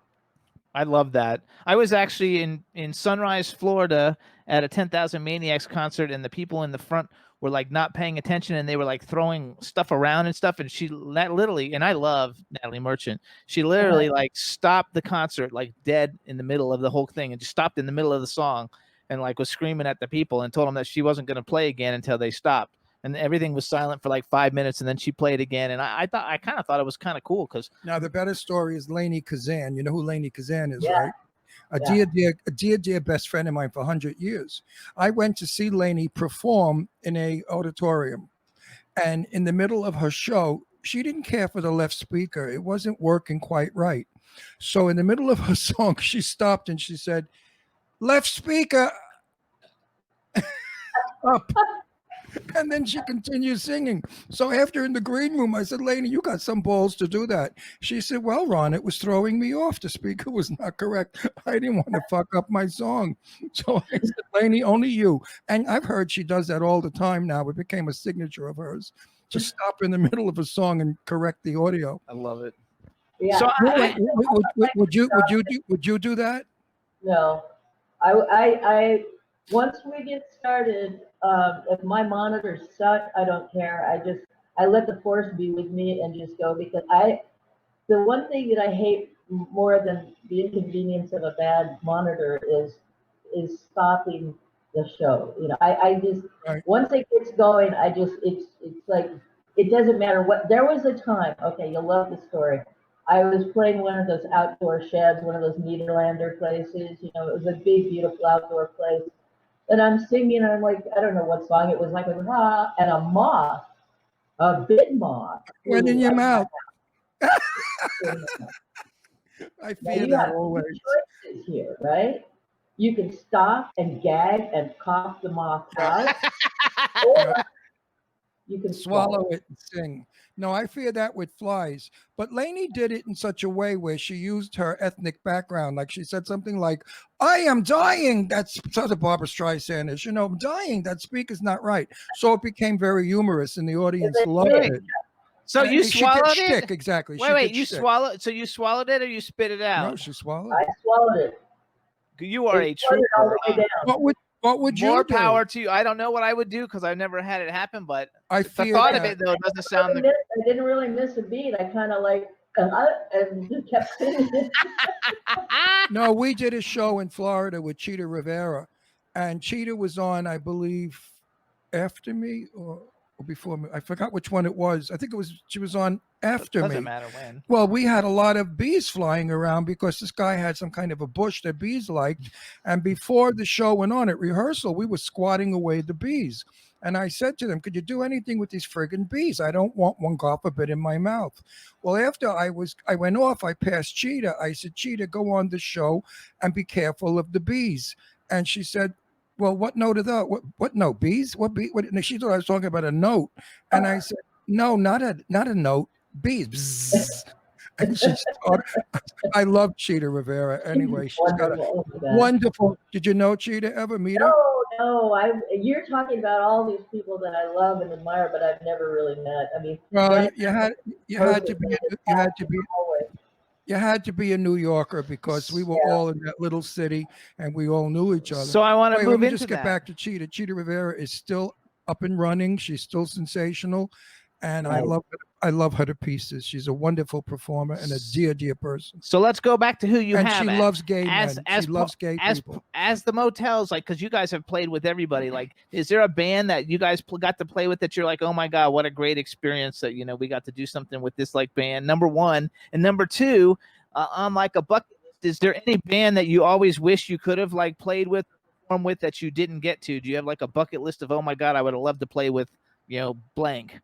I love that. I was actually in Sunrise, Florida at a 10,000 Maniacs concert, and the people in the front were like not paying attention, and they were like throwing stuff around and stuff. And she literally, and I love Natalie Merchant, she literally like stopped the concert like dead in the middle of the whole thing, and just stopped in the middle of the song and like was screaming at the people and told them that she wasn't going to play again until they stopped. And everything was silent for like 5 minutes, and then she played again. And I kind of thought it was kind of cool because now the better story is Lainey Kazan. You know who Lainey Kazan is, Yeah. right? A dear best friend of mine for 100 years. I went to see Lainey perform in a auditorium, and in the middle of her show, she didn't care for the left speaker. It wasn't working quite right. So in the middle of her song, she stopped and she said, "Left speaker up." And then she continued singing. So after in the green room, I said, "Lainey, you got some balls to do that." She said, "Well, Ron, it was throwing me off. The speaker was not correct. I didn't want to fuck up my song." So I said, "Lainey, only you." And I've heard she does that all the time now. It became a signature of hers. Just stop in the middle of a song and correct the audio. I love it. Yeah. So Would you do that? No, I once we get started, if my monitors suck, I don't care. I let the force be with me and just go, because the one thing that I hate more than the inconvenience of a bad monitor is stopping the show. I just Right. once it gets going, it's like it doesn't matter what. There was a time. Okay, you'll love the story. I was playing one of those outdoor sheds, one of those Niederlander places. It was a big, beautiful outdoor place. And I'm singing, and I'm like, I don't know what song it was, like, and a bit moth, Went in your mouth. I Now fear you that have always. two choices here, right? You can stop and gag and cough the moth out, or you can Swallow it and sing. No, I fear that with flies. But Lainey did it in such a way where she used her ethnic background. Like she said something like, "I am dying." That's sort of Barbara Streisand is, "I'm dying. That speaker's not right." So it became very humorous, and the audience loved it. So And you she did swallowed shtick, it? exactly. She Wait, did you shtick. swallowed? So you swallowed it or you spit it out? No, she swallowed. I swallowed it. You are a It floated all trooper. the way down. What would you More do? power to you. I don't know what I would do because I've never had it happen, but I the fear thought of that. it though doesn't sound. I didn't really miss a beat. I kind of like and just kept singing. No, we did a show in Florida with Cheetah Rivera, and Cheetah was on, I believe, after me, or or before me. I forgot which one it was. I think it was she was on after Doesn't me. matter when. Well, we had a lot of bees flying around because this guy had some kind of a bush that bees liked. And before the show went on at rehearsal, we were squatting away the bees. And I said to them, could you do anything with these friggin' bees? I don't want one golf a bit in my mouth. Well, after I went off, I passed Cheetah. I said, Cheetah, go on the show and be careful of the bees. And she said, well, what note are those? What note? Bees? What bee? What? And she thought I was talking about a note. And I said, no, not a note. Bees. Bzzz. And she started. I love Cheetah Rivera. Anyway, she's got a Wonderful. wonderful. Did you know Cheetah? Ever meet her? You're talking about all these people that I love and admire, but I've never really met. I mean, Well, Janet you had to be you had to be a New Yorker because we were all in that little city and we all knew each other. So I want to Wait, move let me into just get that. back to Cheetah. Cheetah Rivera is still up and running. She's still sensational, and I love her to pieces. She's a wonderful performer and a dear person. So let's go back to who you And have. she loves gay as men. as She loves gay people. as the Motels, like, because you guys have played with everybody. Like, is there a band that you guys got to play with that you're like, oh my god, what a great experience that we got to do something with this like band? Number one, and number two, on like a bucket list, is there any band that you always wish you could have like played with, performed with, that you didn't get to? Do you have like a bucket list of, oh my god, I would have loved to play with, blank?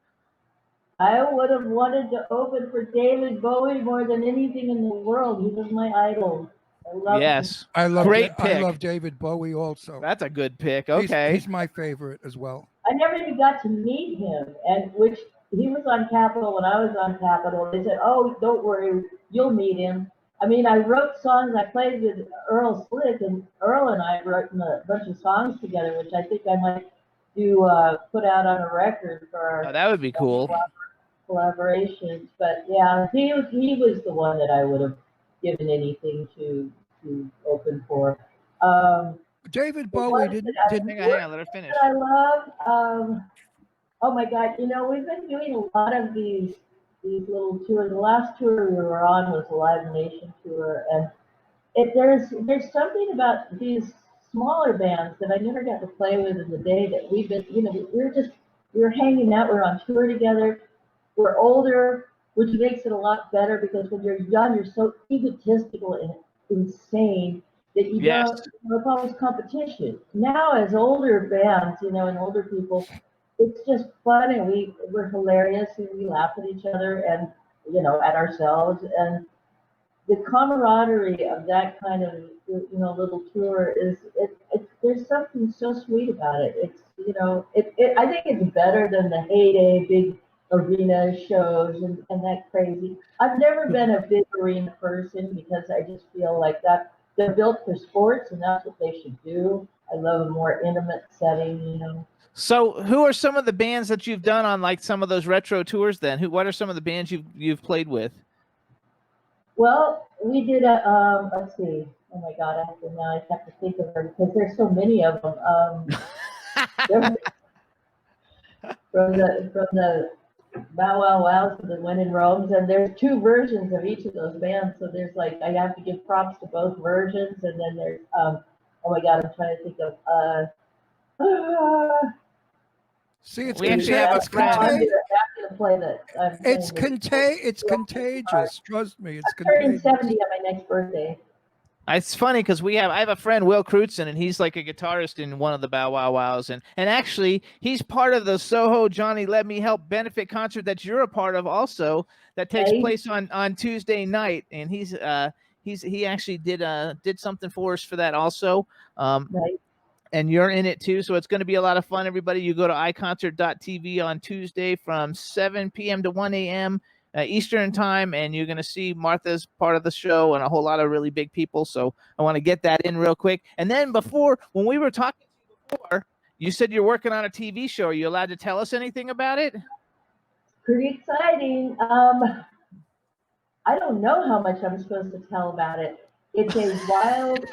I would have wanted to open for David Bowie more than anything in the world. He was my idol. I love him. Yes, I love great I pick. love David Bowie also. That's a good pick. Okay. He's my favorite as well. I never even got to meet him, and which he was on Capitol when I was on Capitol. They said, "Oh, don't worry, you'll meet him." I mean, I wrote songs. I played with Earl Slick, and Earl and I wrote a bunch of songs together, which I think I might do put out on a record for our That would be cool. collaborations. But yeah, he was the one that I would have given anything to open for. David Bowie didn't. Hang on, let her finish. I love. Oh my God! We've been doing a lot of these little tours. The last tour we were on was a Live Nation tour, and there's something about these smaller bands that I never got to play with in the day that we've been. We were hanging out. We're on tour together. We're older, which makes it a lot better because when you're young, you're so egotistical and insane that you Yes. don't. It's always competition. Now, as older bands, and older people, it's just fun and we're hilarious and we laugh at each other and at ourselves, and the camaraderie of that kind of little tour is there's something so sweet about it. It's I think it's better than the heyday big arena shows and that crazy. I've never been a big arena person because I just feel like that they're built for sports and that's what they should do. I love a more intimate setting. So, who are some of the bands that you've done on like some of those retro tours? Then, what are some of the bands you've played with? Well, we did a let's see. Oh my God, I have to think of them because there's so many of them. From the Bow Wow Wows to the When in Rome's, and there's two versions of each of those bands. So there's like I have to give props to both versions, and then there's oh my God, I'm trying to think of See, it's We actually have a friend. It's contagious. Trust me, it's I'm turning contagious. 70 on my next birthday. It's funny because I have a friend, Will Crutzen, and he's like a guitarist in one of the Bow Wow Wows, and actually he's part of the Soho Johnny Let Me Help benefit concert that you're a part of also, that takes place on Tuesday night, and he actually did something for us for that also. Right. And you're in it too, so it's going to be a lot of fun, everybody. You go to iConcert.tv on Tuesday from 7 p.m. to 1 a.m. Eastern time, and you're going to see Martha's part of the show and a whole lot of really big people. So I want to get that in real quick. And then when we were talking to you before, you said you're working on a TV show. Are you allowed to tell us anything about it? Pretty exciting. I don't know how much I'm supposed to tell about it. It's a wild.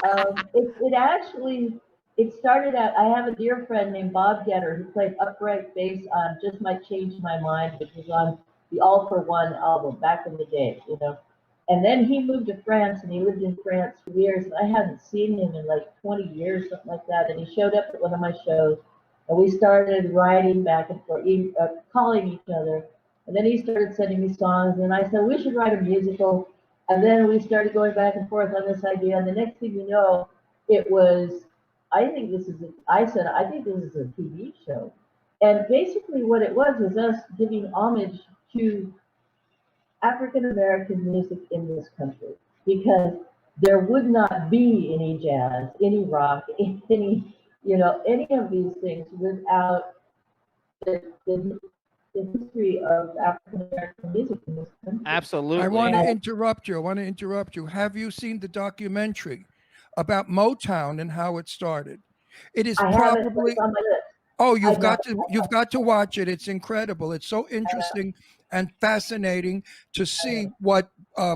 It started out. I have a dear friend named Bob Getter who played upright bass on "Just Might Change My Mind," which was on the All for One album back in the day, And then he moved to France, and he lived in France for years. And I hadn't seen him in like 20 years, something like that. And he showed up at one of my shows, And we started writing back and forth, calling each other. And then he started sending me songs, and I said, we should write a musical. And then we started going back and forth on this idea. And the next thing you know, it was, I said, I think this is a TV show. And basically what it was us giving homage to African American music in this country. Because there would not be any jazz, any rock, any, any of these things without the history of African American music in this country. Absolutely. I want to And interrupt you. Have you seen the documentary about Motown and how it started? It is I haven't, but probably it's on my list. Oh, I got you've got to watch it. It's incredible. It's so interesting and fascinating to see what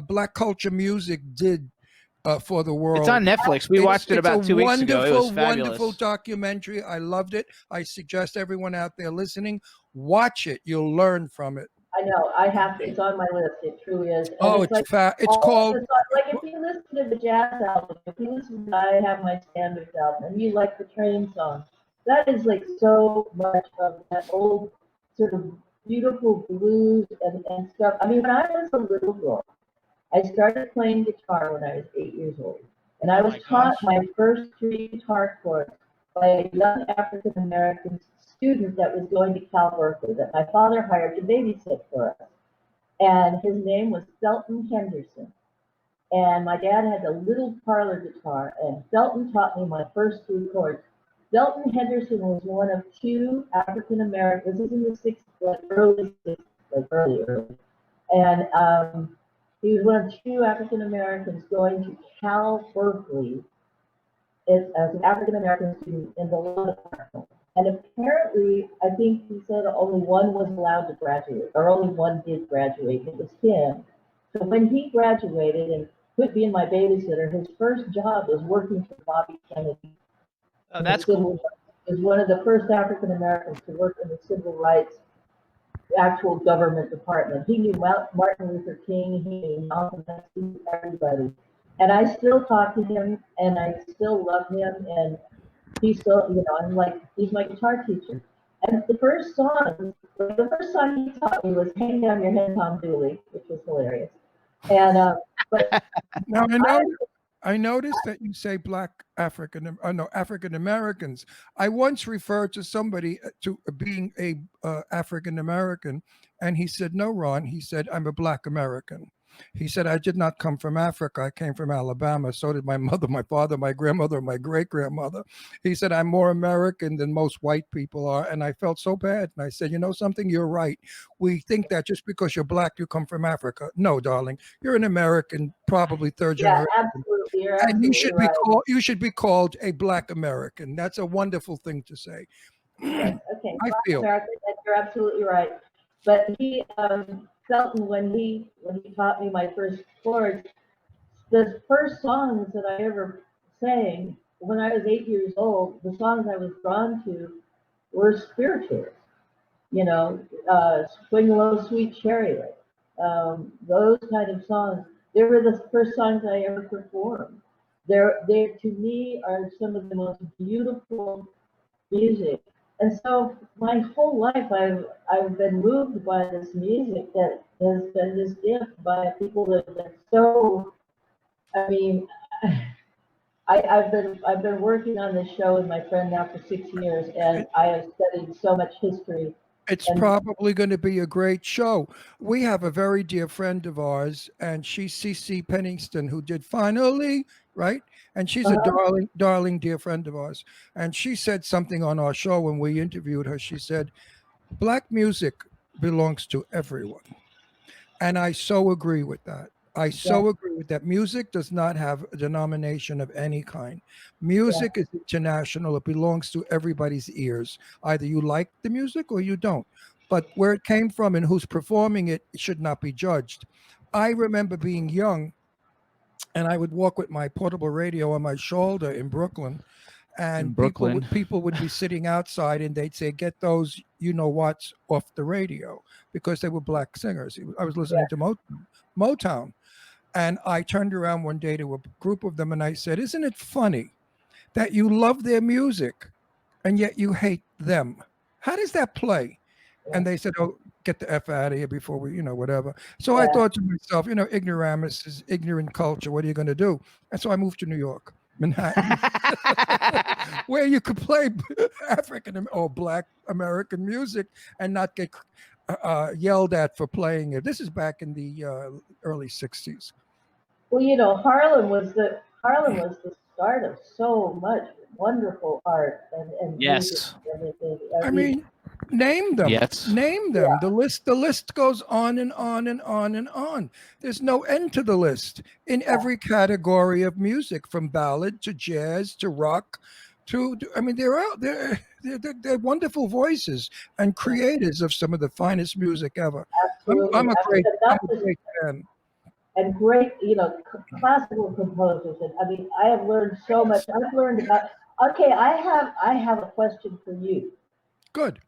Black culture music did for the world. It's on Netflix. We watched it about 2 weeks ago. It was fabulous. Wonderful documentary. I loved it. I suggest everyone out there listening, watch it. You'll learn from it. I know. I have to. It's on my list. It truly is. And Oh, it's like it's called. like if you listen to the jazz album, if you listen to I Have My Standards album, and you like the train song, that is like so much of that old sort of beautiful blues and stuff. I mean, when I was a little girl, I started playing guitar when I was 8 years old, and I was taught my first 3 guitar chords by a young African American student that was going to Cal Berkeley that my father hired to babysit for us. And his name was Felton Henderson. And my dad had a little parlor guitar, and Felton taught me my first 3 chords. Felton Henderson was one of 2 African Americans. This is in the 60s, like early 60s, like early. And he was one of 2 African Americans going to Cal Berkeley as an African American student in the law department. And apparently, I think he said only one was allowed to graduate, or only one did graduate. It was him. So when he graduated and quit being my babysitter, his first job was working for Bobby Kennedy. Oh, that's cool. He was one of the first African Americans to work in the civil rights actual government department. He knew Martin Luther King, he knew Malcolm X, he knew everybody. And I still talk to him, and I still love him, and he's still, I'm like, he's my guitar teacher. And the first song he taught me was "Hang Down Your Head, Tom Dooley," which was hilarious. And but now I noticed that you say African Americans. I once referred to somebody to being a African American, and he said, "No, Ron." He said, "I'm a Black American." He said, "I did not come from Africa. I came from Alabama. So did my mother, my father, my grandmother, my great-grandmother." He said, "I'm more American than most white people are." And I felt so bad. And I said, "You know something? You're right. We think that just because you're Black, you come from Africa. No, darling. You're an American, probably third generation. Absolutely. You're And you should be called a Black American." That's a wonderful thing to say. Yes, okay. I Black feel. American, you're absolutely right. But he, Felton, when he taught me my first chords, the first songs that I ever sang when I was 8 years old, the songs I was drawn to were spirituals. Swing Low, Sweet Chariot, those kind of songs. They were the first songs I ever performed. They to me are some of the most beautiful music. And so my whole life I've been moved by this music that has been this gift by people that have been so, I mean, I've been working on this show with my friend now for 6 years, and I have studied so much history. It's probably going to be a great show. We have a very dear friend of ours, and she's CC Pennington, who did Finally, right? And she's a darling, dear friend of ours. And she said something on our show when we interviewed her. She said, Black music belongs to everyone. And I so agree with that. I so agree with that. Music does not have a denomination of any kind. Music is international. It belongs to everybody's ears. Either you like the music or you don't. But where it came from and who's performing it, it should not be judged. I remember being young, and I would walk with my portable radio on my shoulder in Brooklyn. And people would be sitting outside, and they'd say, "Get those, you know what's off the radio," because they were Black singers. I was listening to Motown. And I turned around one day to a group of them and I said, "Isn't it funny that you love their music and yet you hate them. How does that play? And they said, oh, get the F out of here before we, whatever. So I thought to myself, ignoramus is ignorant culture. What are you going to do? And so I moved to New York, Manhattan, where you could play African or Black American music and not get yelled at for playing it. This is back in the early 60s. Well, Harlem was the start of so much wonderful art and Yes. music. I mean, name them. Yes. Name them. The list goes on and on and on and on. There's no end to the list in every category of music, from ballad to jazz to rock I mean, they're out there. They're wonderful voices and creators of some of the finest music ever. Absolutely. I'm a great fan. And great, classical composers. And I mean, I have learned so much. I've learned about. Okay, I have a question for you. Good.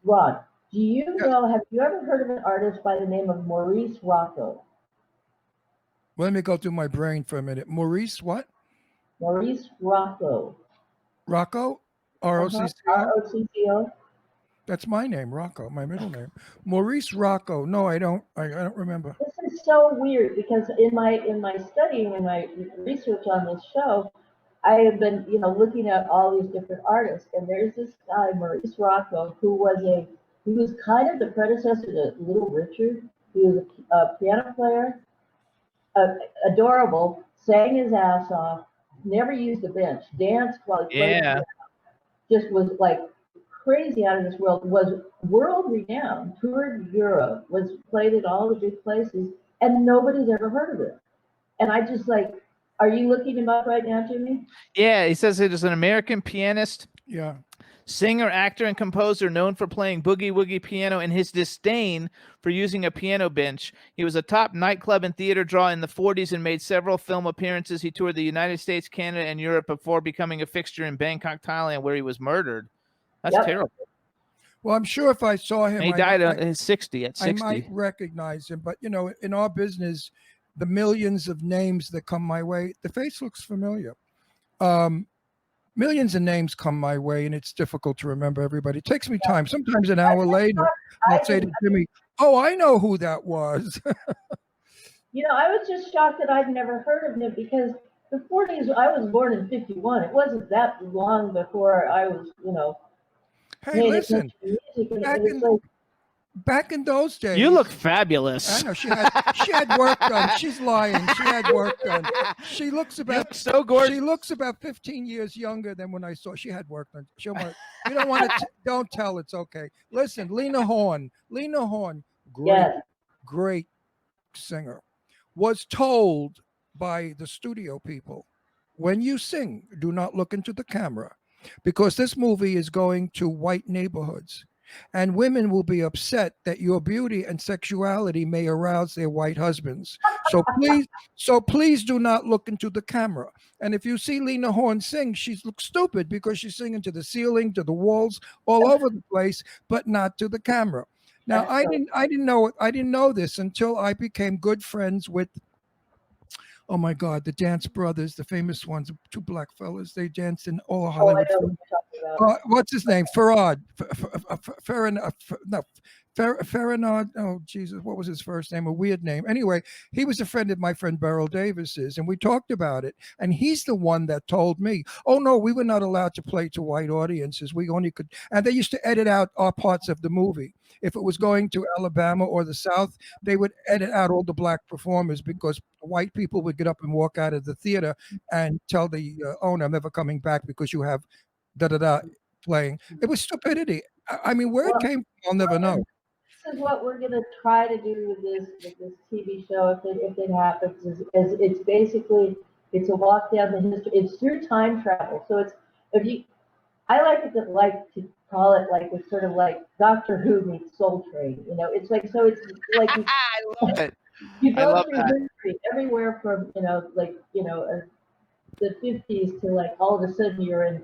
Ron, do you know? Have you ever heard of an artist by the name of Maurice Rocco? Let me go through my brain for a minute. Maurice, what? Maurice Rocco. Rocco, ROCCO. ROCCO. That's my name, Rocco, my middle name. Maurice Rocco. No, I don't remember. This is so weird because in my studying and my research on this show, I have been, looking at all these different artists, and there's this guy, Maurice Rocco, who was kind of the predecessor to Little Richard. He was a piano player, adorable, sang his ass off, never used a bench, danced while he played piano, just was like crazy out of this world, was world renowned, toured Europe, was played at all the big places, and nobody's ever heard of it. And I just are you looking him up right now, Jimmy? Yeah, he says it is an American pianist, singer, actor, and composer known for playing boogie-woogie piano and his disdain for using a piano bench. He was a top nightclub and theater draw in the 40s and made several film appearances. He toured the United States, Canada, and Europe before becoming a fixture in Bangkok, Thailand, where he was murdered. That's terrible. Well, I'm sure if I saw him, he died at 60. I might recognize him. But, in our business, the millions of names that come my way, the face looks familiar. Millions of names come my way, and it's difficult to remember everybody. It takes me time. Sometimes an hour later, I'll say to Jimmy, oh, I know who that was. I was just shocked that I'd never heard of him because the 40s, I was born in 51. It wasn't that long before I was, Hey, listen, back in those days. You look fabulous. I know she had work done. She's lying. She had work done. She looks about so gorgeous. She looks about 15 years younger than when I saw. She had work done. You don't want to. Don't tell. It's okay. Listen, Lena Horne, great singer, was told by the studio people, when you sing, do not look into the camera, because this movie is going to white neighborhoods. And women will be upset that your beauty and sexuality may arouse their white husbands. So please do not look into the camera. And if you see Lena Horne sing, she looks stupid because she's singing to the ceiling, to the walls, all over the place, but not to the camera. Now, I didn't know this until I became good friends with, oh my God, the Dance Brothers, the famous ones, two black fellas. They danced in all Hollywood films. What's his name? Farad. Farad. Oh, Jesus. What was his first name? A weird name. Anyway, he was a friend of my friend Beryl Davis's, and we talked about it. And he's the one that told me, oh, no, we were not allowed to play to white audiences. We only could. And they used to edit out our parts of the movie. If it was going to Alabama or the South, they would edit out all the black performers because white people would get up and walk out of the theater and tell the owner, I'm never coming back because you have da-da-da playing. It was stupidity. I mean, where it came from, I'll never know. This is what we're going to try to do with this TV show if it happens. Is it's basically, it's a walk down the history. It's through time travel. So I like to call it like it's sort of like Doctor Who meets Soul Train. It's like, so it's like I love it. You go through history everywhere from the 50s to like all of a sudden you're in.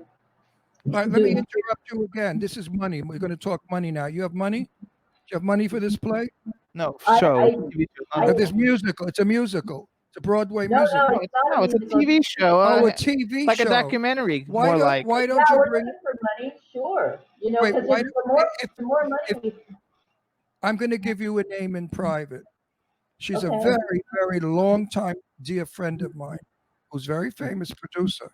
All right, let me interrupt you again. This is money. We're going to talk money now. You have money? Do you have money for this play? No, show. This musical. It's a musical. It's a Broadway musical. No, it's a TV show. Oh, a TV like show. a documentary. Why don't we're you bring looking for money? Sure. You know, Wait, because why if the more if money. I'm going to give you a name in private. She's a Okay. very, very long time dear friend of mine who's very famous producer.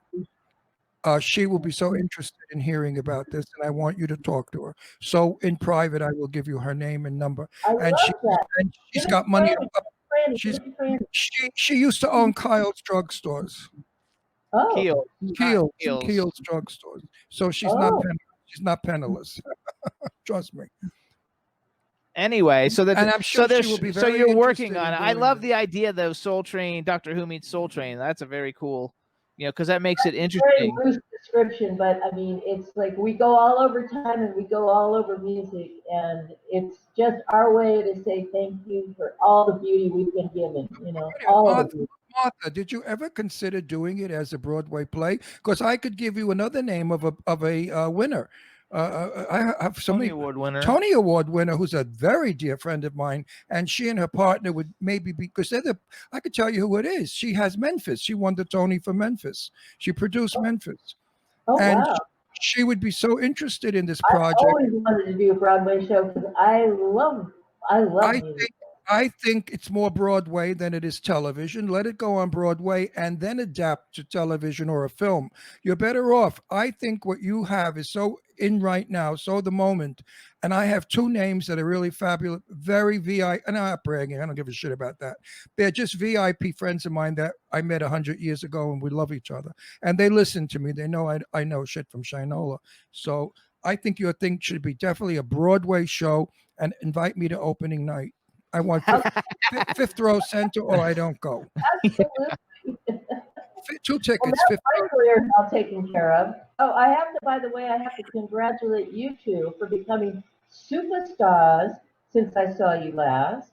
She will be so interested in hearing about this, and I want you to talk to her. So in private, I will give you her name and number. I And love that. she's Give it got to money. Franny. Give She's it to Franny. she used to own Kyle's drugstores, Oh, Keel. Keels. Keel's drugstores. So oh, she's not penniless. Trust me. Anyway, so that And I'm so sure she there's will be so very you're working interested on in it. I doing love this. the idea though, Soul Train, Doctor Who meets Soul Train. That's a very cool, because that makes it very interesting. loose description, but I mean, it's like we go all over time and we go all over music, and it's just our way to say thank you for all the beauty we've been given. You know, all of it. Martha, did you ever consider doing it as a Broadway play? Because I could give you another name of a winner. I have Tony somebody, Award winner. Tony Award winner, who's a very dear friend of mine, and she and her partner would maybe be, because I could tell you who it is. She has Memphis. She won the Tony for Memphis. She produced Memphis, Oh and wow! she would be so interested in this I project. always wanted to do a Broadway show because I love I music. I think it's more Broadway than it is television. Let it go on Broadway and then adapt to television or a film. You're better off. I think what you have is so in right now, so the moment. And I have two names that are really fabulous, very VI, and I'm not bragging. I don't give a shit about that. They're just VIP friends of mine that I met 100 years ago, and we love each other. And they listen to me. They know I know shit from Shinola. So I think your thing should be definitely a Broadway show and invite me to opening night. I want fifth row center, or I don't go. Absolutely. Two Well, tickets. now Fifth my row. career is all taken care of. Oh, I have to, by the way, I have to congratulate you two for becoming superstars since I saw you last.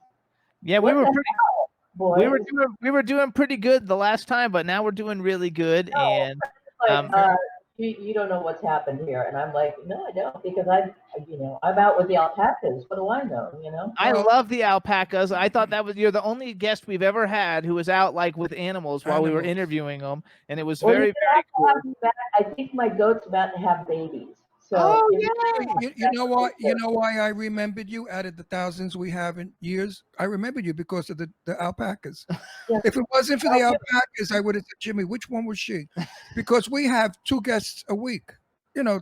Yeah, What we were the pretty. hell, boys? We were doing pretty good the last time, but now we're doing really good. No, And like, um, you don't know what's happened here. And I'm like, no, I don't, because I'm out with the alpacas. What do I know, you know? I love the alpacas. I thought you're the only guest we've ever had who was out like with animals while we were interviewing them, and it was Well, very, very cool. have me back. I think my goat's about to have babies. So, Oh, You know what? You know why I remembered you out of the thousands we have in years? I remembered you because of the alpacas. Yeah. If it wasn't for the alpacas, I would have said, Jimmy, which one was she? Because we have two guests a week.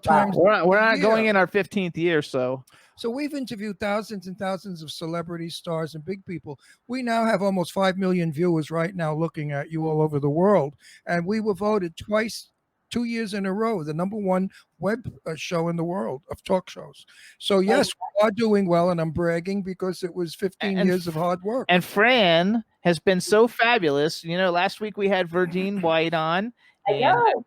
Times We're a not going year. in our 15th year, so So we've interviewed thousands and thousands of celebrities, stars, and big people. We now have almost 5 million viewers right now looking at you all over the world. And we were voted twice, 2 years in a row, the #1 web show in the world of talk shows. So yes, we are doing well, and I'm bragging because it was 15 years of hard work. And Fran has been so fabulous. Last week we had Verdine White on. I know.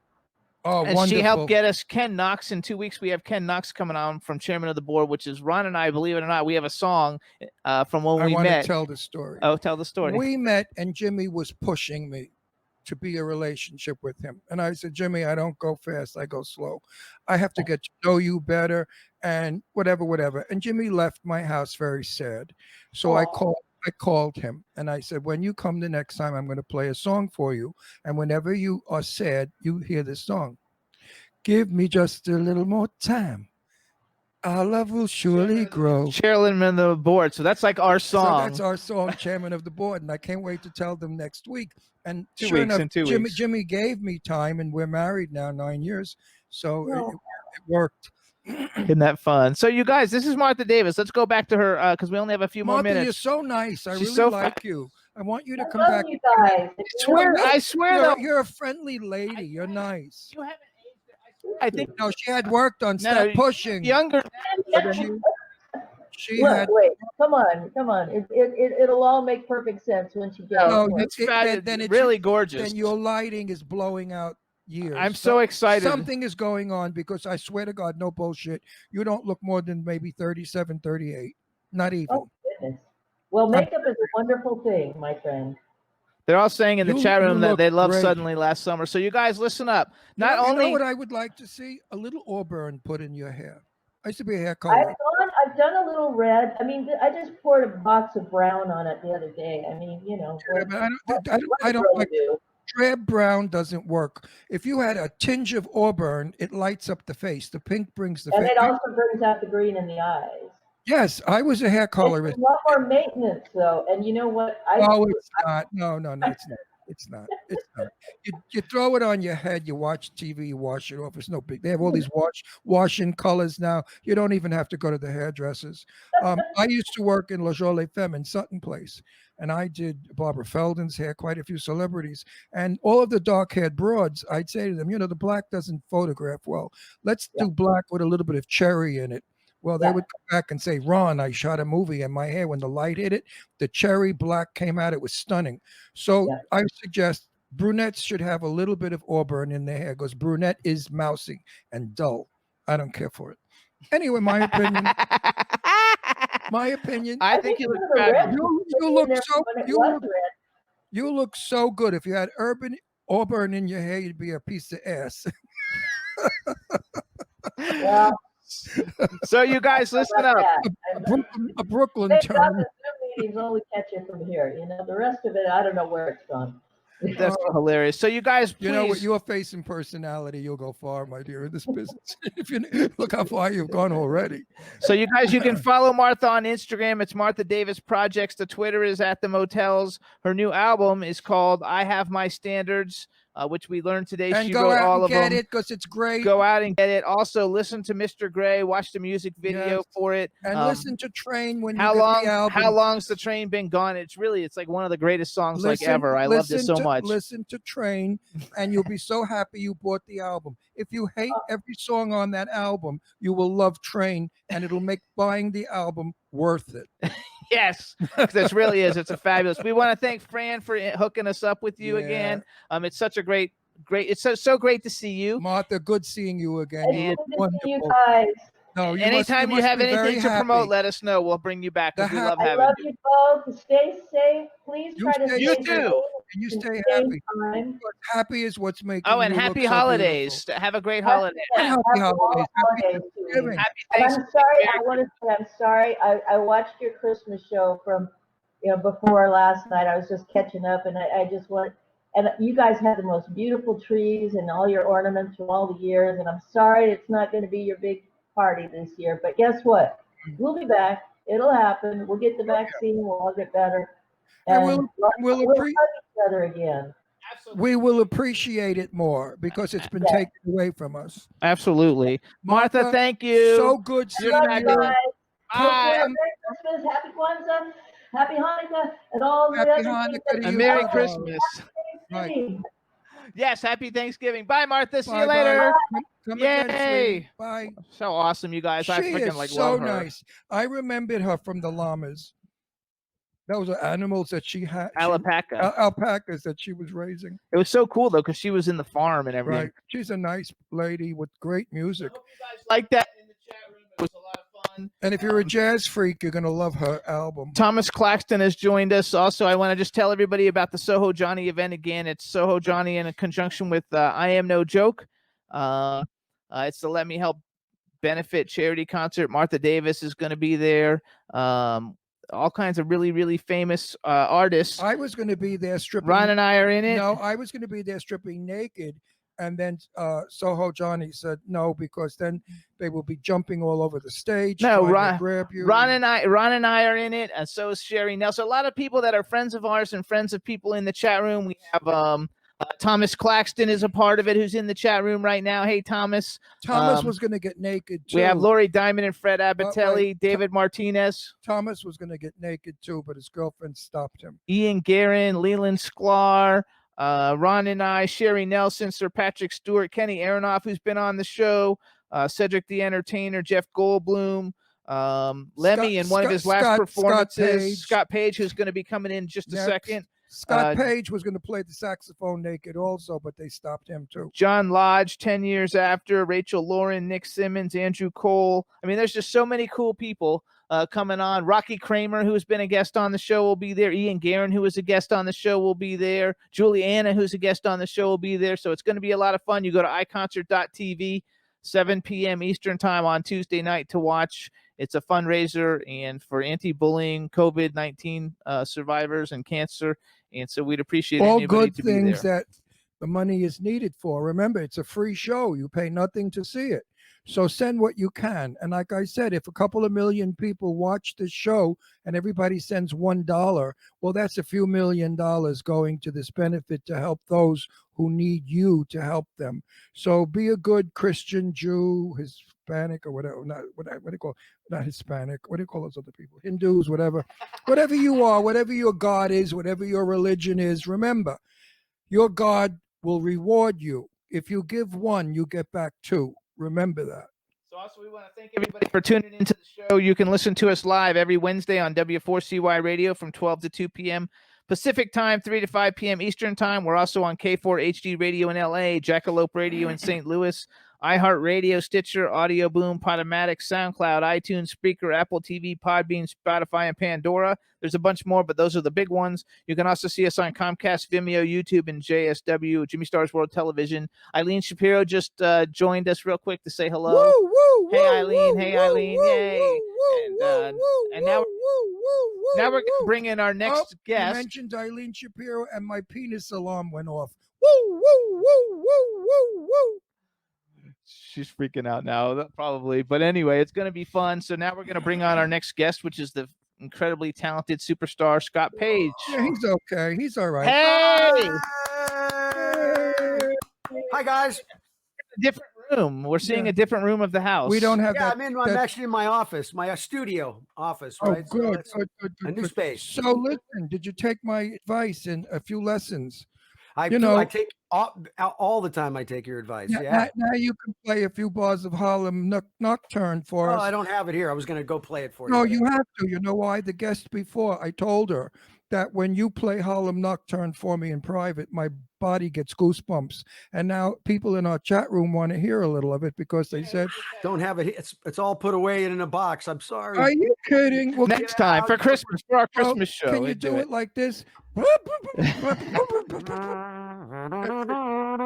Oh, and wonderful. she helped get us Ken Knox. In 2 weeks, we have Ken Knox coming on from chairman of the board, which is Ron and I, believe it or not. We have a song from when we met. I want to tell the story. Oh, tell the story. We met, and Jimmy was pushing me to be a relationship with him. And I said, Jimmy, I don't go fast. I go slow. I have to get to know you better and whatever. And Jimmy left my house very sad. So I called him and I said, when you come the next time, I'm going to play a song for you. And whenever you are sad, you hear this song. Give me just a little more time. Our love will surely grow. Chairman of the board. So that's like our song. So that's our song, chairman of the board. And I can't wait to tell them next week. And sure enough, Jimmy gave me time, and we're married now 9 years. So it worked. Isn't that fun? So you guys, this is Martha Davis. Let's go back to her because we only have a few more minutes. You're so nice. I She's really like you. I want you to come back. You guys. I swear you're a friendly lady. You're nice. You haven't aged. I think no, she had worked on stop pushing. Younger. She had. Wait, come on. It'll all make perfect sense when she gets. No, it's really gorgeous. Then your lighting is blowing out years. I'm so excited. Something is going on because I swear to God, no bullshit. You don't look more than maybe 37, 38. Not even. Oh, goodness. Well, makeup is a wonderful thing, my friend. They're all saying in the chat room that they love great. Suddenly last summer. So you guys listen up. Not you only know what I would like to see? A little auburn put in your hair. I used to be a hair color. I've done a little red. I mean, I just poured a box of brown on it the other day. I mean, I don't like. drab brown doesn't work. If you had a tinge of auburn, it lights up the face. The pink brings the And face. it also brings out the green in the eyes. Yes, I was a hair colorist. It's a lot more maintenance, though. And you know what? No, it's not. No, it's not. It's not. It's not. You throw it on your head. You watch TV. You wash it off. It's no big. They have all these washing colors now. You don't even have to go to the hairdressers. I used to work in La Jolie Femme in Sutton Place, and I did Barbara Feldon's hair, quite a few celebrities, and all of the dark-haired broads. I'd say to them, the black doesn't photograph well. Let's do black with a little bit of cherry in it. Well, they would come back and say, Ron, I shot a movie and my hair, when the light hit it, the cherry black came out. It was stunning. So I suggest brunettes should have a little bit of auburn in their hair because brunette is mousy and dull. I don't care for it. Anyway, my opinion. My opinion. I think you look you look so good. If you had auburn in your hair, you'd be a piece of ass. Yeah. So you guys listen up. A Brooklyn Thank term. God the Zoom meetings only catch it from here. The rest of it, I don't know where it's gone. That's hilarious. So you guys, please. With your face and personality, you'll go far, my dear, in this business. If you look how far you've gone already. So you guys, you can follow Martha on Instagram. It's Martha Davis Projects. The Twitter is at the Motels. Her new album is called I Have My Standards, which we learned today. And she go wrote out all and of get them. it because it's great. Go out and get it. Also, listen to Mr. Gray. Watch the music video for it. And listen to Train when you how get long? the album. How long's the train been gone? It's like one of the greatest songs ever. I loved it so much. Listen to Train, and you'll be so happy you bought the album. If you hate every song on that album, you will love Train, and it'll make buying the album worth it. Yes, this really is. It's a fabulous. We want to thank Fran for hooking us up with you again. It's such a great. It's so great to see you, Martha. Good seeing you again. It's good to see you guys. No, anytime you have anything to promote, let us know. We'll bring you back. We love having you. I love you both. Stay safe. Please try to stay safe. And you stay happy. Happy is what's making. Oh, and happy holidays. Have a great holiday. Happy holidays. I'm sorry. I want to say I'm sorry. I watched your Christmas show from before last night. I was just catching up, and I just want. And you guys have the most beautiful trees and all your ornaments from all the years. And I'm sorry it's not going to be your big party this year. But guess what? We'll be back. It'll happen. We'll get the vaccine. We'll all get better. And we'll hug each other again. Absolutely. We will appreciate it more because it's been taken away from us. Absolutely. Martha, thank you. So good seeing you. Bye. Merry Christmas, Happy Kwanzaa, Happy Hanukkah, and all the other things. And Merry Christmas. Right. Yes, happy Thanksgiving. Bye, Martha. See you later. Come Yay. again, bye. So awesome, you guys. I freaking love her. Nice. I remembered her from the llamas. Those are animals that she had. Alpacas that she was raising. It was so cool, though, because she was in the farm and everything. Right. She's a nice lady with great music. I hope you guys like that in the chat room. It was a lot of fun. And if you're a jazz freak, you're going to love her album. Thomas Claxton has joined us. Also, I want to just tell everybody about the Soho Johnny event again. It's Soho Johnny in conjunction with I Am No Joke. It's the Let Me Help benefit charity concert. Martha Davis is going to be there. All kinds of really, really famous artists. I was going to be there stripping. Ron and I are in it. No, I was going to be there stripping naked. And then Soho Johnny said no, because then they will be jumping all over the stage. No, grab you. Ron and I are in it, and so is Sherry Nelson. A lot of people that are friends of ours and friends of people in the chat room. We have Thomas Claxton is a part of it, who's in the chat room right now. Hey, Thomas. Thomas was going to get naked too. We have Lori Diamond and Fred Abatelli, David Martinez. Thomas was going to get naked too, but his girlfriend stopped him. Ian Guerin, Leland Sklar. Ron and I, Sherry Nelson, Sir Patrick Stewart, Kenny Aronoff, who's been on the show, Cedric the Entertainer, Jeff Goldblum, Lemmy in one of his last performances, Scott Page, who's going to be coming in just a second. Scott Page was going to play the saxophone naked also, but they stopped him too. John Lodge, 10 years after, Rachel Lauren, Nick Simmons, Andrew Cole. I mean, there's just so many cool people coming on. Rocky Kramer, who's been a guest on the show, will be there. Ian Guerin, who was a guest on the show, will be there. Juliana, who's a guest on the show, will be there. So it's going to be a lot of fun. You go to iConcert.tv, 7 p.m. Eastern time on Tuesday night to watch. It's a fundraiser and for anti-bullying, COVID-19 survivors and cancer. And so we'd appreciate All anybody good to be things there. that the money is needed for. Remember, it's a free show. You pay nothing to see it. So send what you can. And like I said, if a couple of million people watch the show and everybody sends $1, well, that's a few $1,000,000 going to this benefit to help those who need you to help them. So be a good Christian, Jew, Hispanic, or whatever. Not what do you call, not Hispanic. What do you call those other people? Hindus, whatever. Whatever you are, whatever your God is, whatever your religion is, remember, your God will reward you. If you give one, you get back two. Remember that. So also we want to thank everybody for tuning into the show. You can listen to us live every Wednesday on W4CY Radio from 12 to 2 p.m. Pacific time, 3 to 5 p.m. Eastern time. We're also on K4 HD Radio in LA, Jackalope Radio in St. Louis, iHeartRadio, Stitcher, Audio Boom, Podomatic, SoundCloud, iTunes, Spreaker, Apple TV, Podbean, Spotify, and Pandora. There's a bunch more, but those are the big ones. You can also see us on Comcast, Vimeo, YouTube, and JSW, Jimmy Star's World Television. Eileen Shapiro just joined us real quick to say hello. Woo, woo, Hey, woo, Eileen. woo, Hey, woo, Eileen. woo, Yay. woo, woo, And now we're going to woo. bring in our next You guest. mentioned Eileen Shapiro, and my penis alarm went off. Woo, woo, woo, woo, woo, woo. She's freaking out now, probably. But anyway, it's going to be fun. So now we're going to bring on our next guest, which is the incredibly talented superstar Scott Page. Yeah, he's okay. He's all right. Hey! Hi guys. Different room. We're seeing a different room of the house. We don't have Yeah, that. I'm actually in my office, my studio office, Oh, right? So good, it's good. a new good. space. So listen, did you take my advice in a few lessons? I take all the time. I take your advice. Yeah. Now you can play a few bars of Harlem Nocturne for Well, us. I don't have it here. I was going to go play it for you. No, but you have to. You know why? The guest before, I told her that when you play Harlem Nocturne for me in private, my body gets goosebumps. And now people in our chat room want to hear a little of it because they said, don't have it. It's all put away in a box. I'm sorry. "Are you kidding?" Well, Next time for Christmas, for our Christmas show. can you we'd do it like this?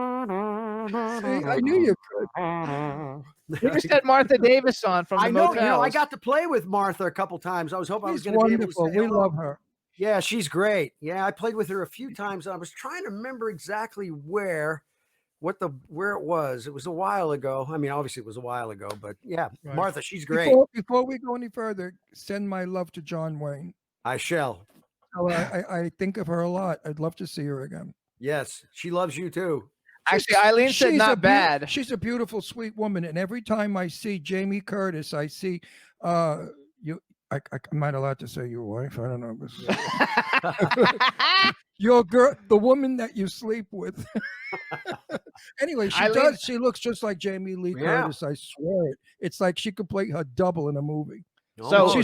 See, I knew you could. We just had Martha Davis on from the I know. Motels. You know, I got to play with Martha a couple times. I was hoping I was She's going to be able to wonderful. say We hello. love her. Yeah, she's great. Yeah, I played with her a few times. I was trying to remember exactly where it was. It was a while ago. I mean, obviously it was a while ago, but yeah, Right. Martha, she's great. Before we go any further, send my love to John Wayne. I shall. I think of her a lot. I'd love to see her again. Yes, she loves you too. Actually, Eileen said She's not bad. She's a beautiful, sweet woman. And every time I see Jamie Curtis, I see you. I'm not allowed to say your wife. I don't know. Your girl, the woman that you sleep with. Anyway, Eileen- She looks just like Jamie Lee Yeah. Curtis. I swear it. It's like she could play her double in a movie. So- Almost.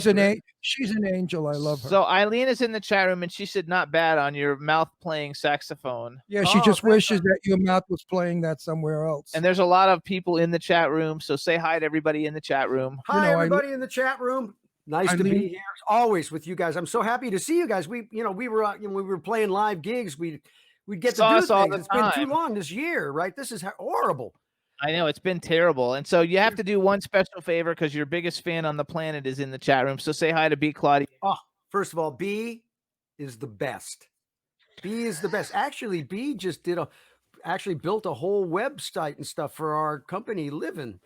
She's an angel. I love her. So Eileen is in the chat room, and she said not bad on your mouth playing saxophone. Yeah, she Oh, just thank wishes that your mouth was playing that somewhere else. And there's a lot of people in the chat room, so say hi to everybody in the chat room. Hi, you know, everybody in the chat room. Nice to be Eileen- here as always with you guys. I'm so happy to see you guys. We were playing live gigs. We'd get to Saw do us all things. the It's been time. too long this year, right? This is horrible. I know it's been terrible, and so you have to do one special favor because your biggest fan on the planet is in the chat room. So say hi to B. Claudia. Oh, first of all, B is the best. B is the best. Actually, B just built a whole website and stuff for our company, Living.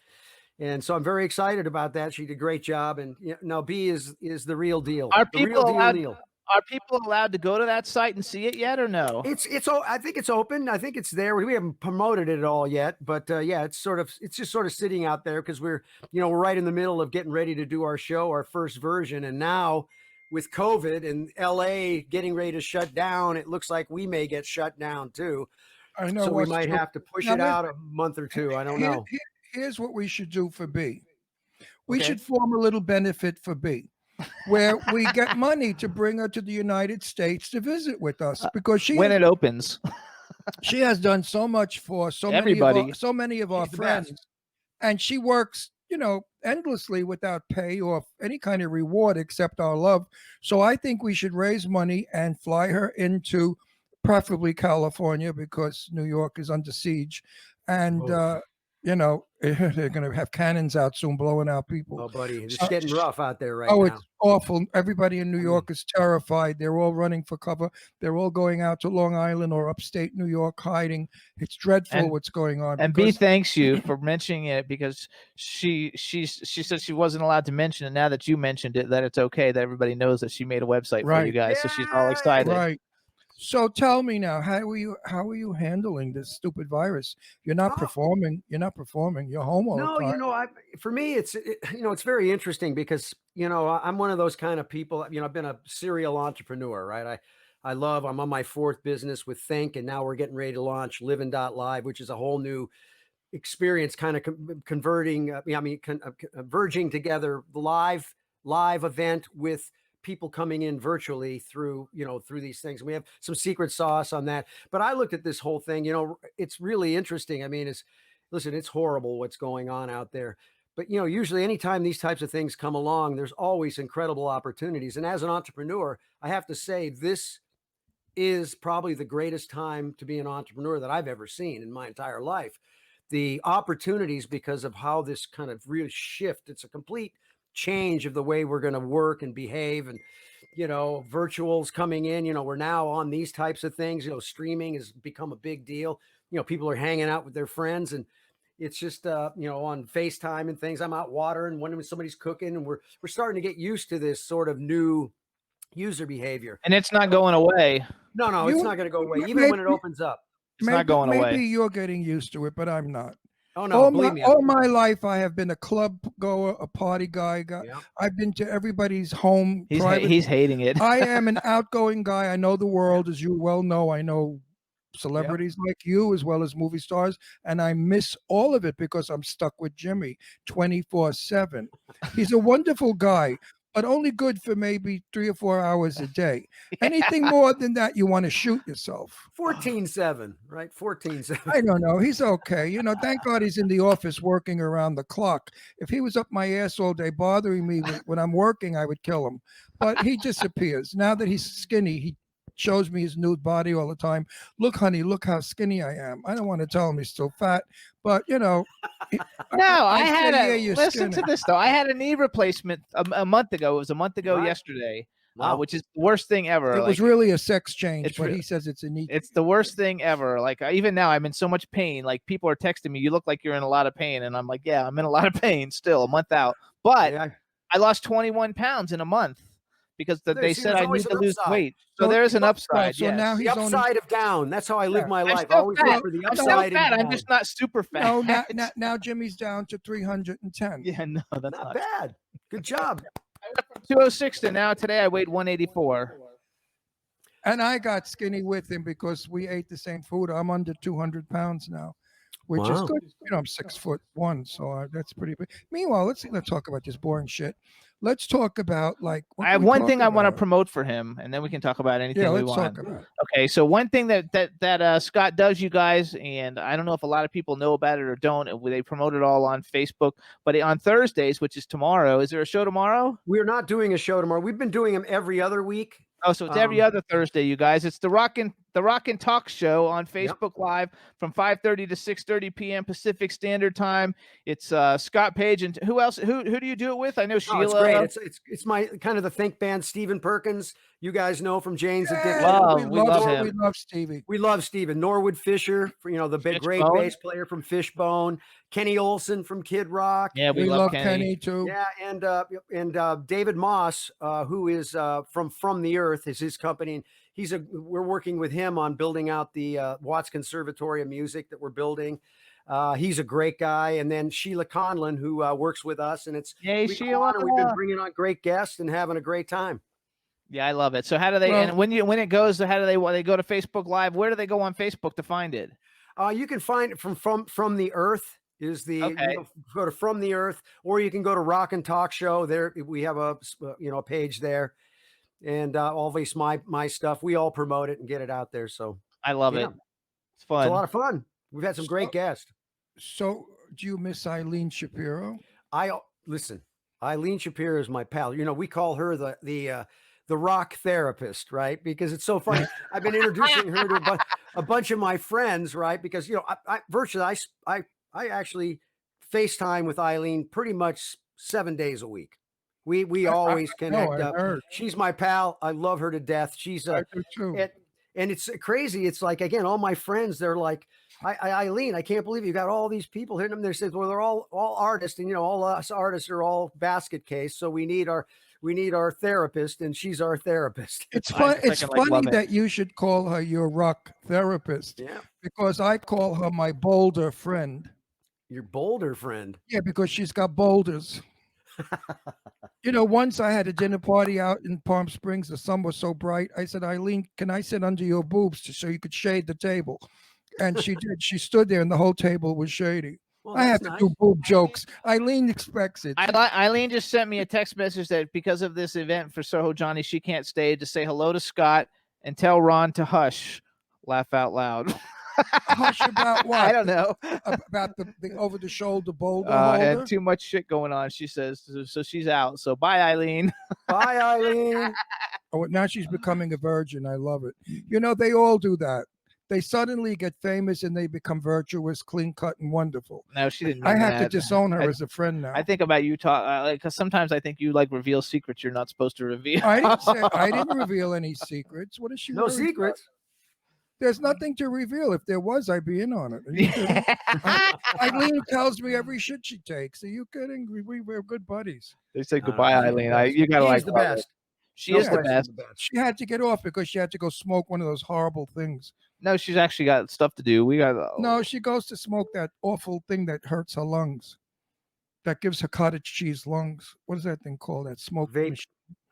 And so I'm very excited about that. She did a great job. And no, B is the real deal. Are The real people deal, allowed? Neil. Are people allowed to go to that site and see it yet, or no? I think it's open. I think it's there. We haven't promoted it at all yet, but yeah, it's just sort of sitting out there because we're right in the middle of getting ready to do our show, our first version. And now with COVID and LA getting ready to shut down, it looks like we may get shut down too. I know. So we what's might true. have to push Now, it out a month or two. I don't know. Here's what we should do for B. We Okay. should form a little benefit for B, where we get money to bring her to the United States to visit with us because When it opens. she has done so much for Everybody. so many of our She's the best. friends, and she works endlessly without pay or any kind of reward except our love. So I think we should raise money and fly her into preferably California because New York is under siege, and Oh. you know, they're going to have cannons out soon, blowing out people. Oh, buddy, it's So- getting rough out there right Oh, now. it's awful. Everybody in New mean- York is terrified. They're all running for cover. They're all going out to Long Island or upstate New York hiding. It's dreadful And- what's going on. And B because- thanks you for mentioning it, because she said she wasn't allowed to mention it. Now that you mentioned it, that it's okay, that everybody knows that she made a website for you Right. guys. So she's all Yeah, excited. Right. So tell me now, how are you handling this stupid virus? You're not Oh. performing. You're not performing. You're home all No, the time. you know, for me, it's it's very interesting because I'm one of those kind of people. I've been a serial entrepreneur, right? I'm on my fourth business with Think, and now we're getting ready to launch Living.live, which is a whole new experience, kind of converting. Verging together the live event with people coming in virtually through these things. We have some secret sauce on that, but I looked at this whole thing. It's really interesting. I mean, listen, it's horrible what's going on out there. But usually anytime these types of things come along, there's always incredible opportunities. And as an entrepreneur, I have to say this is probably the greatest time to be an entrepreneur that I've ever seen in my entire life. The opportunities, because of how this kind of real shift, it's a complete change of the way we're going to work and behave. And virtuals coming in, we're now on these types of things. Streaming has become a big deal. People are hanging out with their friends, and it's just on FaceTime and things. I'm out watering when somebody's cooking, and we're starting to get used to this sort of new user behavior. And it's not going away. No, it's not going to go away, even when it opens up. It's not going away. Maybe you're getting used to it, but I'm not. Oh no, believe me. All my life, I have been a club goer, a party guy. Yeah. I've been to everybody's home. He's hating it. I am an outgoing guy. I know the world, as you well know. I know celebrities like you as well as movie stars, and I miss all of it because I'm stuck with Jimmy 24/7. He's a wonderful guy, but only good for maybe 3 or 4 hours a day. Anything more than that, you want to shoot yourself. 14/7, right? 14/7. I don't know. He's okay. Thank God he's in the office working around the clock. If he was up my ass all day bothering me when I'm working, I would kill him. But he disappears. Now that he's skinny, he shows me his nude body all the time. Look, honey, look how skinny I am. I don't want to tell him he's still fat, but No, I had say, a you're listen skinny. to this though. I had a knee replacement a month ago. It was a month ago Right. yesterday, Wow. which is the worst thing ever. It was really a sex change, it's but real- he says it's a knee. It's the worst thing ever. Like even now, I'm in so much pain. Like people are texting me, "You look like you're in a lot of pain," and I'm like, "Yeah, I'm in a lot of pain still. A month out, but Yeah. I lost 21 pounds in a month because they See, said there's I always need to an lose upside. weight. So So there's an the upside. So yes. now The he's only upside of down. That's how I live my I'm life. I still always fat. look for the I'm still upside fat. and I'm down. just not super fat. no, now Jimmy's down to 310. Yeah, no, that's Not not. bad. Good job. 206 to now. Today I weighed 184. And I got skinny with him because we ate the same food. I'm under 200 pounds now, which is Wow. good. I'm 6'1", so that's pretty big. Meanwhile, let's talk about this boring shit. Let's talk about what I have can we one talk thing I want to about? promote for him, and then we can talk about anything Yeah, we let's want. talk about it. Okay, so one thing that Scott does, you guys, and I don't know if a lot of people know about it or don't. They promote it all on Facebook, but on Thursdays, which is tomorrow, is there a show tomorrow? We're not doing a show tomorrow. We've been doing them every other week. Oh, so it's every other Thursday, you guys. It's the Rock and Talk Show on Facebook Live from 5:30 to 6:30 p.m. Pacific Standard Time. It's Scott Page and who else? Who do you do it with? I know Sheila. It's great. It's my kind of the Think band. Stephen Perkins, you guys know from Jane's Addiction. we love him. We love Stevie. We love Steven. Norwood Fisher, the big great Fishbone. bass player from Fishbone. Kenny Olson from Kid Rock. Yeah, We love Kenny too. Yeah, and David Moss, who is from the Earth, is his company. And we're working with him on building out the Watts Conservatory of Music that we're building. He's a great guy. And then Sheila Conlon, who works with us, and Yay, we go Sheila. on and we've been bringing on great guests and having a great time. Yeah, I love it. So how do they? Well- and when it goes, how do they go to Facebook Live? Where do they go on Facebook to find it? You can find it from the Earth. Is the Okay. you can go to From the Earth, or you can go to Rock and Talk Show. There we have a page there, and always my stuff. We all promote it and get it out there. So I love Yeah. it. It's fun. it's a lot of fun. We've had some great guests. So, do you miss Eileen Shapiro? Listen. Eileen Shapiro is my pal. We call her the rock therapist, right? Because it's so funny. I've been introducing her to a bunch of my friends, right? Because I I actually FaceTime with Eileen pretty much 7 days a week. We always connect I up. heard. She's my pal. I love her to death. She's I do too. and it's crazy. It's like, again, all my friends, they're like, Eileen, I can't believe you got all these people hitting them. They said, well, they're all artists, and all us artists are all basket case. So we need our therapist, and she's our therapist. It's fun. It's funny that you should call her your rock therapist. Yeah. Because I call her my boulder friend. Your boulder friend. Yeah, because she's got boulders. Once I had a dinner party out in Palm Springs. The sun was so bright. I said, Eileen, can I sit under your boobs so you could shade the table? And she did. She stood there, and the whole table was shady. Well, I have to do boob jokes. Eileen expects it. Eileen just sent me a text message that because of this event for Soho Johnny, she can't stay to say hello to Scott and tell Ron to hush. Laugh out loud. Hush about what? I don't know. About the over the shoulder boulder and too much shit going on, she says. So she's out. So bye, Eileen. Bye, Eileen. Oh, now she's becoming a virgin. I love it. They all do that. They suddenly get famous and they become virtuous, clean cut, and wonderful. No, she didn't. I have to disown her as a friend now. I think about you because sometimes I think you reveal secrets you're not supposed to reveal. I didn't reveal any secrets. What is she? No secrets. There's nothing to reveal. If there was, I'd be in on it. Are you kidding? Eileen tells me every shit she takes. Are you kidding? We're good buddies. They say goodbye, Eileen. You gotta She's the best. She is the best. She had to get off because she had to go smoke one of those horrible things. No, she's actually got stuff to do. No, she goes to smoke that awful thing that hurts her lungs. That gives her cottage cheese lungs. What is that thing called? That smoke vape.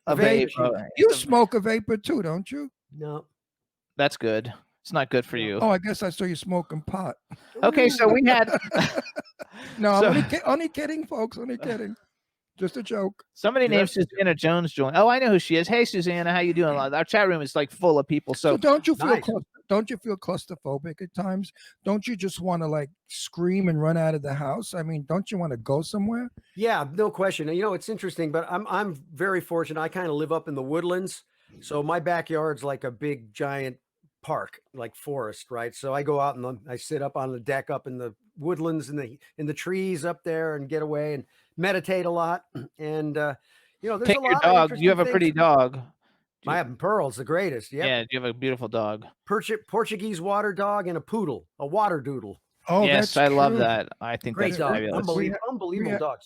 A vape. You smoke a vapor too, don't you? No. That's good. It's not good for you. Oh, I guess I saw you smoking pot. Okay, so we had. No, I'm only kidding, folks. Only kidding. Just a joke. Somebody named Susanna Jones joined. Oh, I know who she is. Hey, Susanna, how you doing? Our chat room is full of people. So don't you feel don't you feel claustrophobic at times? Don't you just want to scream and run out of the house? I mean, don't you want to go somewhere? Yeah, no question. It's interesting, but I'm very fortunate. I kind of live up in the woodlands, so my backyard's like a big giant park, like forest, right? So I go out and I sit up on the deck up in the woodlands in the trees up there and get away and meditate a lot. And there's Take a lot your dog. of You have a pretty dog. I have Pearl's the greatest. Yep. Yeah, you have a beautiful dog. Portuguese water dog and a poodle, a water doodle. Oh, yes, I love that. I think Great that's dog. fabulous. Unbelievable dog.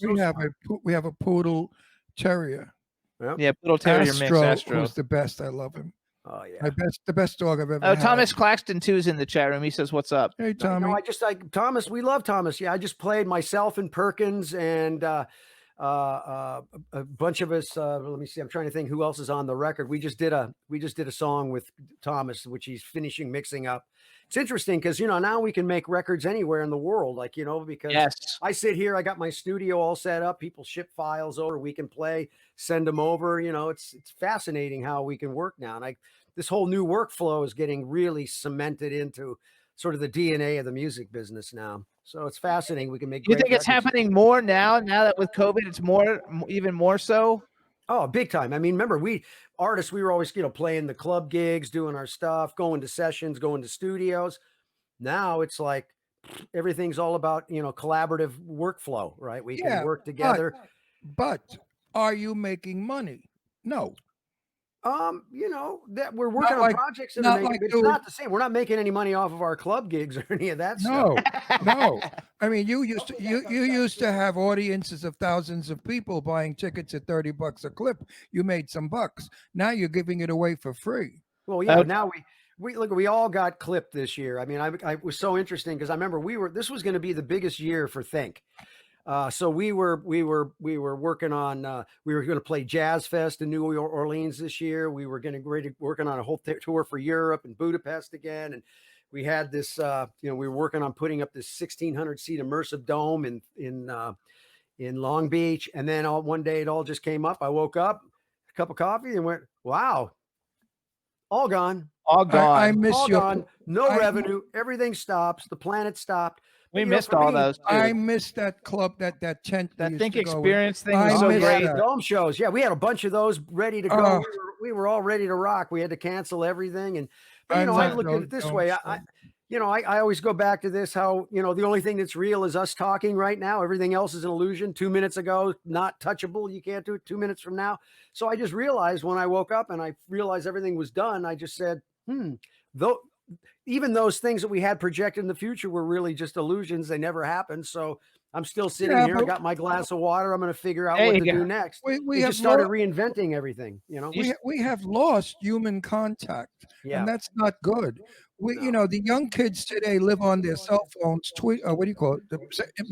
We have a poodle terrier. Yep. Yeah, poodle terrier mix. Astro, who's the best. I love him. Oh yeah, the best dog I've ever had. Thomas Claxton too is in the chat room. He says, "What's up?" Hey, Tommy. Thomas. We love Thomas. Yeah, I just played myself and Perkins and a bunch of us. Let me see. I'm trying to think who else is on the record. We just did a song with Thomas, which he's finishing mixing up. It's interesting because now we can make records anywhere in the world, because yes. I sit here, I got my studio all set up. People ship files over, we can play, send them over. It's fascinating how we can work now, and this whole new workflow is getting really cemented into sort of the DNA of the music business now. So it's fascinating. We can make. You think it's happening more now that with COVID, it's even more so? Oh, big time. I mean, remember, we artists, we were always, playing the club gigs, doing our stuff, going to sessions, going to studios. Now it's like everything's all about, collaborative workflow, right? We can work together. But are you making money? No. That we're working on projects that are making, but it's not the same. We're not making any money off of our club gigs or any of that stuff. No. I mean, you used to have audiences of thousands of people buying tickets at $30 a clip. You made some bucks. Now you're giving it away for free. Well, yeah. Now we all got clipped this year. I mean, I was so interesting because I remember this was going to be the biggest year for Think. So we were working on, we were going to play Jazz Fest in New Orleans this year. We were working on a whole tour for Europe and Budapest again. And we had this, we were working on putting up this 1,600 seat immersive dome in Long Beach. And then one day it all just came up. I woke up, a cup of coffee and went, wow, all gone. All gone. I miss all you. Gone. No revenue. Everything stops. The planet stopped. We missed all those. Too. I missed that club, that tent. That Think Experience thing was so great. Dome shows. Yeah, we had a bunch of those ready to go. We were all ready to rock. We had to cancel everything. But I look at it this way. you know, I always go back to this, how, you know, the only thing that's real is us talking right now. Everything else is an illusion. 2 minutes ago, not touchable. You can't do it 2 minutes from now. So I just realized when I woke up and I realized everything was done, I just said, though, even those things that we had projected in the future were really just illusions. They never happened. So I'm still sitting here and got my glass of water. I'm going to figure out what to do next. We It have just started reinventing everything, you know? we have lost human contact, and that's not good. You know, the young kids today live on their cell phones, what do you call it?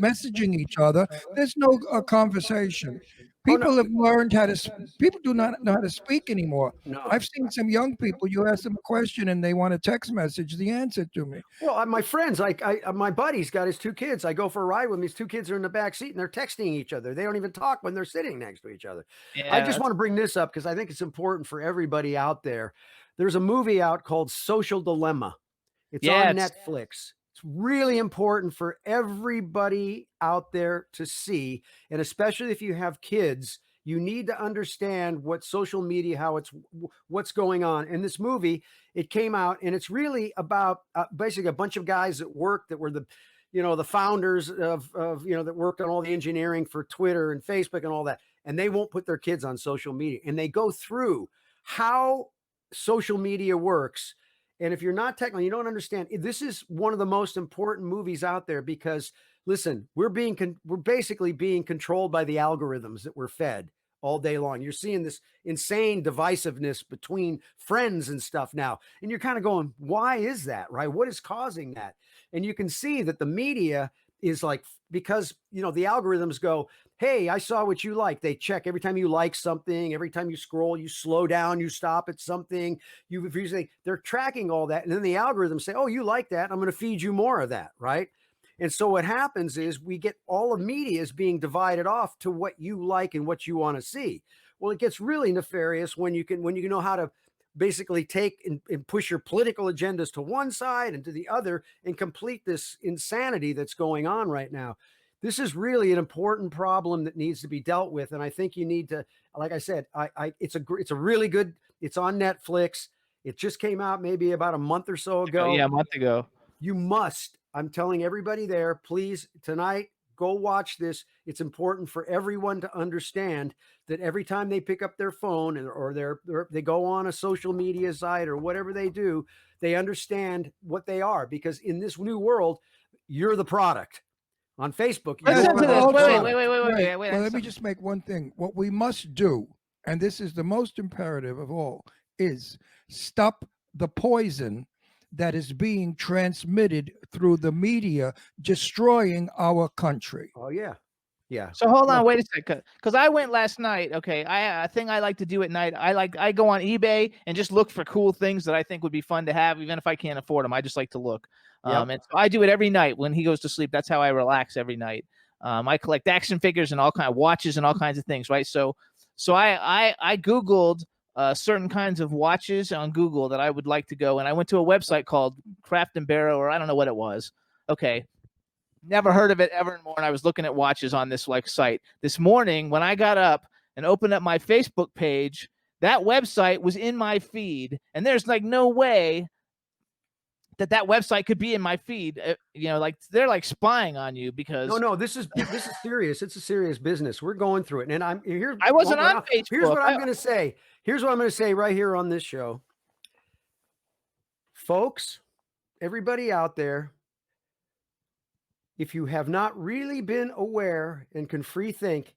Messaging each other. There's no conversation. People have learned how to. People do not know how to speak anymore. No. I've seen some young people. You ask them a question and they want a text message the answer to me. Well, my friends, like my buddy's got his 2 kids. I go for a ride with him. His 2 kids are in the back seat and they're texting each other. They don't even talk when they're sitting next to each other. Yeah, I just want to bring this up because I think it's important for everybody out there. There's a movie out called Social Dilemma. It's on Netflix. It's really important for everybody out there to see. And especially if you have kids, you need to understand what social media, what's going on. In this movie, it came out and it's really about basically a bunch of guys at work that were the founders of, that worked on all the engineering for Twitter and Facebook and all that. And they won't put their kids on social media. And they go through how social media works. And if you're not technical, you don't understand. This is one of the most important movies out there because, listen, we're basically being controlled by the algorithms that we're fed all day long. You're seeing this insane divisiveness between friends and stuff now. And you're kind of going, why is that, right? What is causing that? And you can see that the media is like, because, the algorithms go, hey, I saw what you like. They check every time you like something, every time you scroll, you slow down, you stop at something, they're tracking all that. And then the algorithms say, oh, you like that, I'm going to feed you more of that, right? And so what happens is we get all of media is being divided off to what you like and what you want to see. Well, it gets really nefarious when you know how to basically take and push your political agendas to one side and to the other and complete this insanity that's going on right now. This is really an important problem that needs to be dealt with. And I think you need to, like I said, it's a really good, it's on Netflix. It just came out maybe about a month or so ago. Yeah, a month ago. You must, I'm telling everybody there, please, tonight, go watch this. It's important for everyone to understand that every time they pick up their phone or they go on a social media site or whatever they do, they understand what they are, because in this new world, you're the product. On Facebook, wait. Let me just make one thing. What we must do, and this is the most imperative of all, is stop the poison that is being transmitted through the media, destroying our country. Oh, yeah. Yeah. So hold on, wait a second, because I went last night. Okay, a thing I like to do at night. I go on eBay and just look for cool things that I think would be fun to have, even if I can't afford them. I just like to look. And so I do it every night when he goes to sleep. That's how I relax every night. I collect action figures and all kind of watches and all kinds of things, right? So I Googled certain kinds of watches on Google that I would like to go, and I went to a website called Craft and Barrel, or I don't know what it was. Okay. Never heard of it ever more. And I was looking at watches on this site. This morning, when I got up and opened up my Facebook page, that website was in my feed. And there's no way that website could be in my feed. They're spying on you because no, this is serious. It's a serious business. We're going through it. And I'm here. I wasn't on Facebook. Here's what I'm going to say. Here's what I'm going to say right here on this show. Folks, everybody out there, if you have not really been aware and can free think,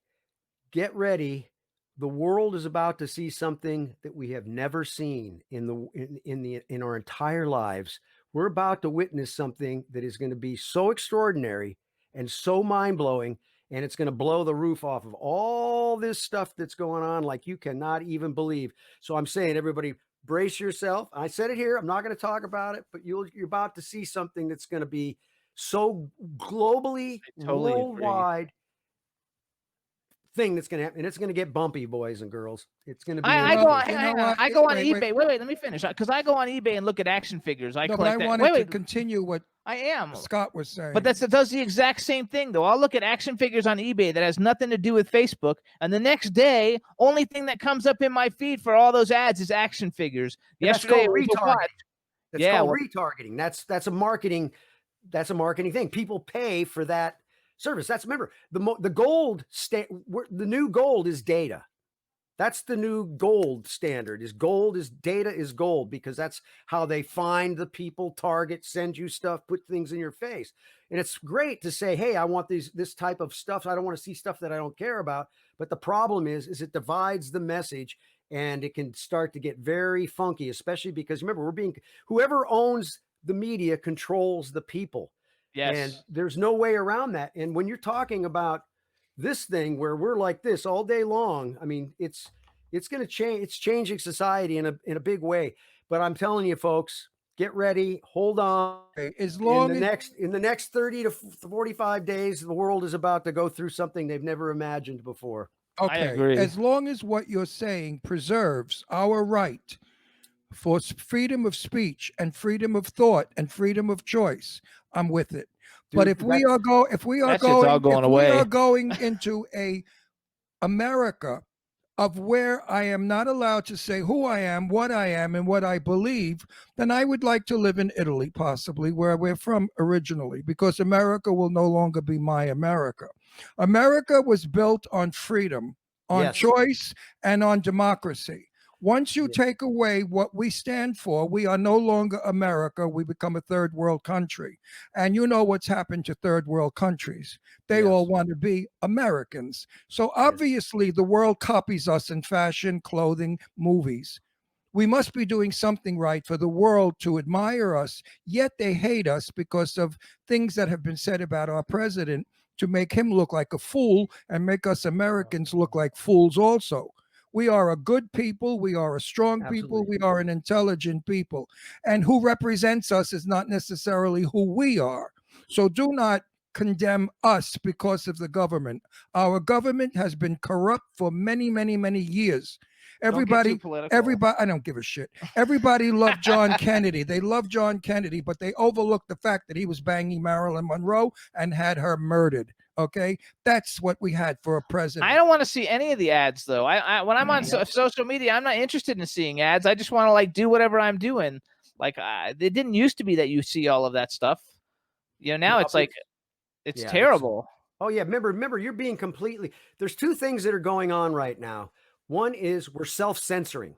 get ready. The world is about to see something that we have never seen in our entire lives. We're about to witness something that is going to be so extraordinary and so mind-blowing, and it's going to blow the roof off of all this stuff that's going on like you cannot even believe. So I'm saying, everybody, brace yourself. I said it here. I'm not going to talk about it, but you're about to see something that's going to be so globally, worldwide thing that's going to happen. And it's going to get bumpy, boys and girls. It's going to be. I go on eBay. Wait, let me finish. Because I go on eBay and look at action figures. But I wanted to continue what Scott was saying. But it does the exact same thing, though. I'll look at action figures on eBay that has nothing to do with Facebook. And the next day, only thing that comes up in my feed for all those ads is action figures. Yesterday, That's Yeah, called well- retargeting. That's a marketing thing. People pay for that service. That's, remember, the new gold is data. That's the new gold standard. Data is gold, because that's how they find the people, target, send you stuff, put things in your face. And it's great to say, hey, I want this type of stuff. I don't want to see stuff that I don't care about. But the problem is it divides the message, and it can start to get very funky, especially because, remember, whoever owns the media controls the people. Yes. And there's no way around that. And when you're talking about this thing where we're like this all day long, I mean, it's going to change. It's changing society in a big way. But I'm telling you, folks, get ready. Hold on. As long as In the next 30 to 45 days, the world is about to go through something they've never imagined before. okay, agree. as long as what you're saying preserves our right for freedom of speech and freedom of thought and freedom of choice, I'm with it. But Dude, if we are that shit's all going away. going into a America of where I am not allowed to say who I am, and what I believe, then I would like to live in Italy, possibly, where we're from originally, because America will no longer be my America. America was built on freedom, on Yes. choice, and on democracy. Once you take away what we stand for, we are no longer America. We become a third world country. And you know what's happened to third world countries. They Yes. all want to be Americans. So obviously the world copies us in fashion, clothing, movies. We must be doing something right for the world to admire us, yet they hate us because of things that have been said about our president to make him look like a fool and make us Americans look like fools also. We are a good people. We are a strong people. Absolutely. We are an intelligent people. And who represents us is not necessarily who we are. So do not condemn us because of the government. Our government has been corrupt for many, many, many years. Everybody, I don't give a shit. Everybody loved John Kennedy. They loved John Kennedy, but they overlooked the fact that he was banging Marilyn Monroe and had her murdered. Okay, that's what we had for a president. I don't want to see any of the ads, though. When I'm on social media, I'm not interested in seeing ads. I just want to like do whatever I'm doing. Like it didn't used to be that you see all of that stuff. You know, now No, it's like it's yeah, terrible. Oh yeah, remember, you're being completely. There's two things that are going on right now. One is we're self-censoring.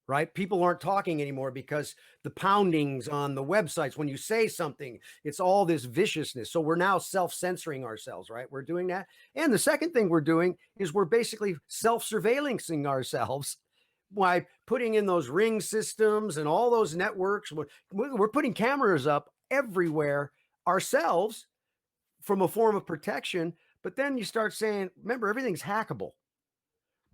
Right? People aren't talking anymore because the poundings on the websites, when you say something, it's all this viciousness. So we're now self-censoring ourselves, right? We're doing that. And the second thing we're doing is we're basically self-surveillancing ourselves by putting in those ring systems and all those networks. We're putting cameras up everywhere ourselves from a form of protection. But then you start saying, remember, everything's hackable.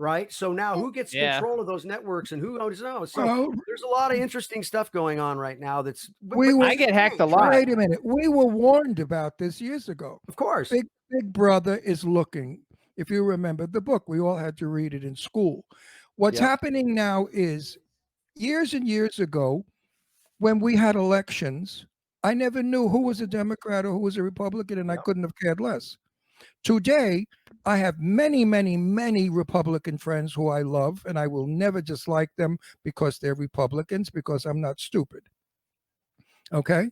Right. So now who gets control of those networks and who owns those? So there's a lot of interesting stuff going on right now. I get hacked a lot. Wait a minute. We were warned about this years ago. Of course. Big Brother is looking. If you remember the book, we all had to read it in school. What's happening now is years and years ago, when we had elections, I never knew who was a Democrat or who was a Republican, and I couldn't have cared less. Today, I have many, many, many Republican friends who I love, and I will never dislike them because they're Republicans, because I'm not stupid. Okay?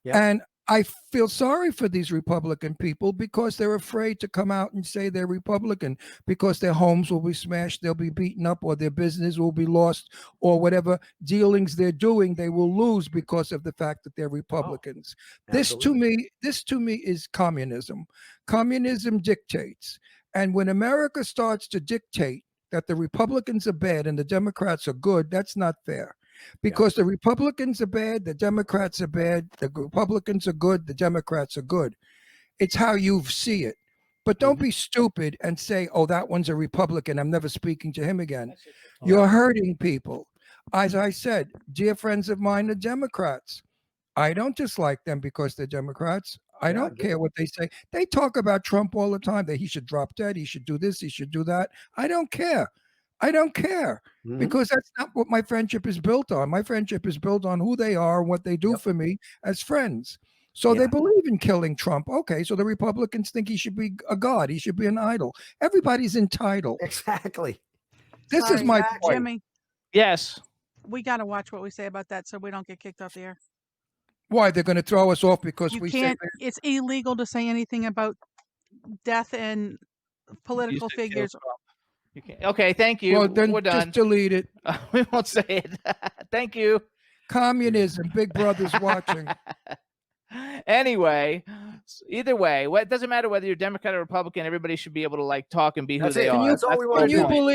Yeah. And I feel sorry for these Republican people because they're afraid to come out and say they're Republican, because their homes will be smashed, they'll be beaten up, or their business will be lost, or whatever dealings they're doing, they will lose because of the fact that they're Republicans. This to me is communism. Communism dictates. And when America starts to dictate that the Republicans are bad and the Democrats are good, that's not fair. Because the Republicans are bad, the Democrats are bad, the Republicans are good, the Democrats are good. It's how you see it. But don't be stupid and say, oh, that one's a Republican, I'm never speaking to him again. You're hurting people. As I said, dear friends of mine are Democrats. I don't dislike them because they're Democrats. I don't care what they say. They talk about Trump all the time, that he should drop dead, he should do this, he should do that. I don't care. I don't care, because that's not what my friendship is built on. My friendship is built on who they are and what they do for me as friends. So they believe in killing Trump. Okay, so the Republicans think he should be a god. He should be an idol. Everybody's entitled. Exactly. This is my point. Jimmy. Yes. we got to watch what we say about that so we don't get kicked off the air. Why? They're going to throw us off because You we can't, say it's illegal to say anything about death and political Used to kill figures. Trump. You can't. Okay, thank you. well, then We're done. just delete it. We won't say it. Thank you. Communism, Big Brother's watching. Anyway, either way, it doesn't matter whether you're Democrat or Republican. Everybody should be able to like talk and be who That's they it. are. That's all we the wanna Can whole do.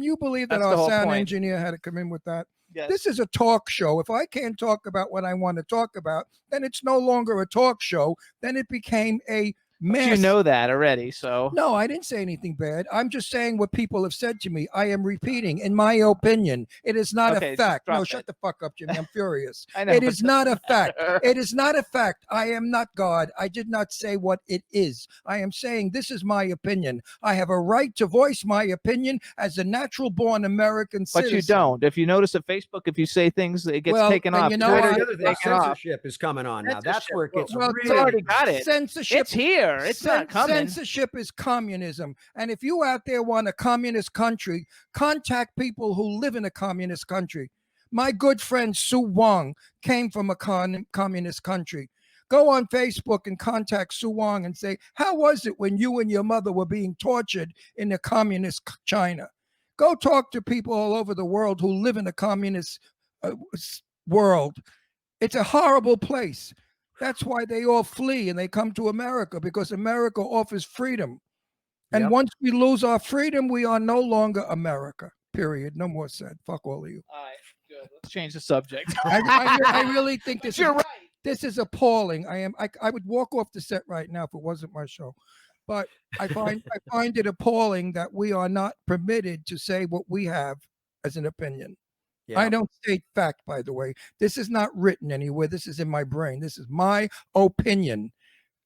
you point. believe that That's the our whole sound point. engineer had to come in with that? Yes. This is a talk show. If I can't talk about what I want to talk about, then it's no longer a talk show. Then it became a But mass. you know that already, so No, I didn't say anything bad. I'm just saying what people have said to me. I am repeating, in my opinion, it is not Okay, a just fact. No, drop shut it. the fuck up, Jimmy. I'm furious. I know. It but is not a fact. It is not a fact. I am not God. I did not say what it is. I am saying this is my opinion. I have a right to voice my opinion as a natural born American But citizen. you don't. If you notice at Facebook, if you say things, it gets Well, taken then off. you know Twitter what? The gets other thing, taken off. censorship is coming on now. That's Censorship. where it gets Well, It's really. already got it. Censorship. It's here. It's not coming. Censorship is communism. And if you out there want a communist country, contact people who live in a communist country. My good friend Sue Wong came from a communist country. Go on Facebook and contact Sue Wong and say, how was it when you and your mother were being tortured in the communist China? Go talk to people all over the world who live in a communist world. It's a horrible place. That's why they all flee and they come to America, because America offers freedom. And Yep. once we lose our freedom, we are no longer America. Period. No more said. Fuck all of you. All right, good. Let's change the subject. I really think this You're is, right. this is appalling. I would walk off the set right now if it wasn't my show. But I find it appalling that we are not permitted to say what we have as an opinion. Yeah. I don't state fact, by the way. This is not written anywhere. This is in my brain. This is my opinion.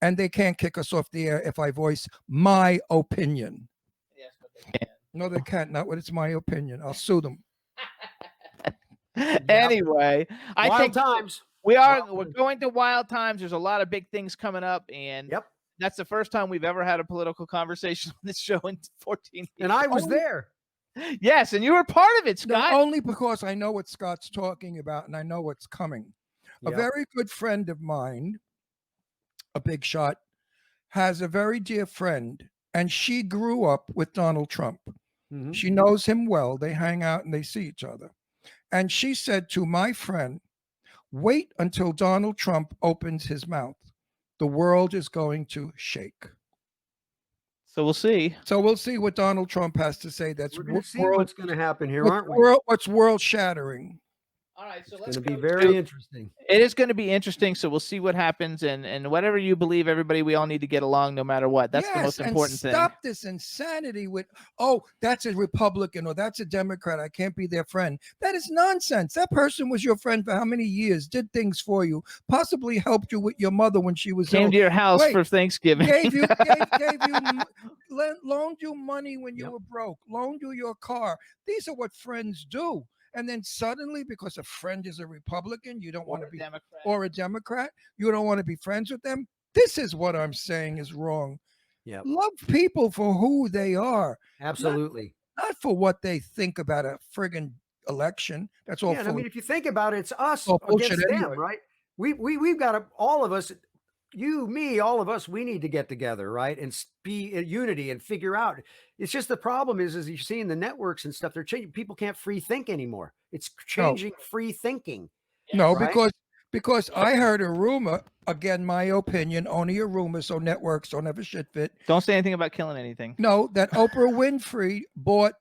And they can't kick us off the air if I voice my opinion. Yes, but they can. No, they can't. Not when it's my opinion. I'll sue them. Anyway, I Wild think times. we're Wild going to wild times. There's a lot of big things coming up, and Yep. that's the first time we've ever had a political conversation on this show in 14 years. And I was there. Yes, and you were part of it, No, Scott. only because I know what Scott's talking about and I know what's coming. Yep. A very good friend of mine, a big shot, has a very dear friend, and she grew up with Donald Trump. Mhm. She knows him well. They hang out and they see each other. And she said to my friend, wait until Donald Trump opens his mouth. The world is going to shake. So we'll see. So we'll see what Donald Trump has to say. That's We're going to see world, what's going to happen here, aren't we? what's world shattering. All right, so It's let's going to be go very to- interesting. It is going to be interesting, so we'll see what happens, and whatever you believe, everybody, we all need to get along no matter what. That's the most Yes, important and thing. stop this insanity with, oh, that's a Republican or that's a Democrat. I can't be their friend. That is nonsense. That person was your friend for how many years? Did things for you, possibly helped you with your mother when she was Came ill, to your house Wait, for Thanksgiving. loaned you money when you Yep. were broke, loaned you your car. These are what friends do. And then suddenly, because a friend is a Republican, you don't want to be, Democrat. or a Democrat, you don't want to be friends with them. This is what I'm saying is wrong. Yep. Love people for who they are, Absolutely. not for what they think about a friggin' election. That's all. Yeah, and I full mean, if you think about it, it's us Oh, bullshit against them, anyway. right? We've got to, all of us, you, me, all of us, we need to get together, right? And be in unity and figure out. It's just the problem is you're seeing the networks and stuff, they're changing. People can't free think anymore. It's changing free thinking. no, right? because I heard a rumor. Again, my opinion, only a rumor. So networks don't have a shit fit. Don't say anything about killing anything. No, that Oprah Winfrey bought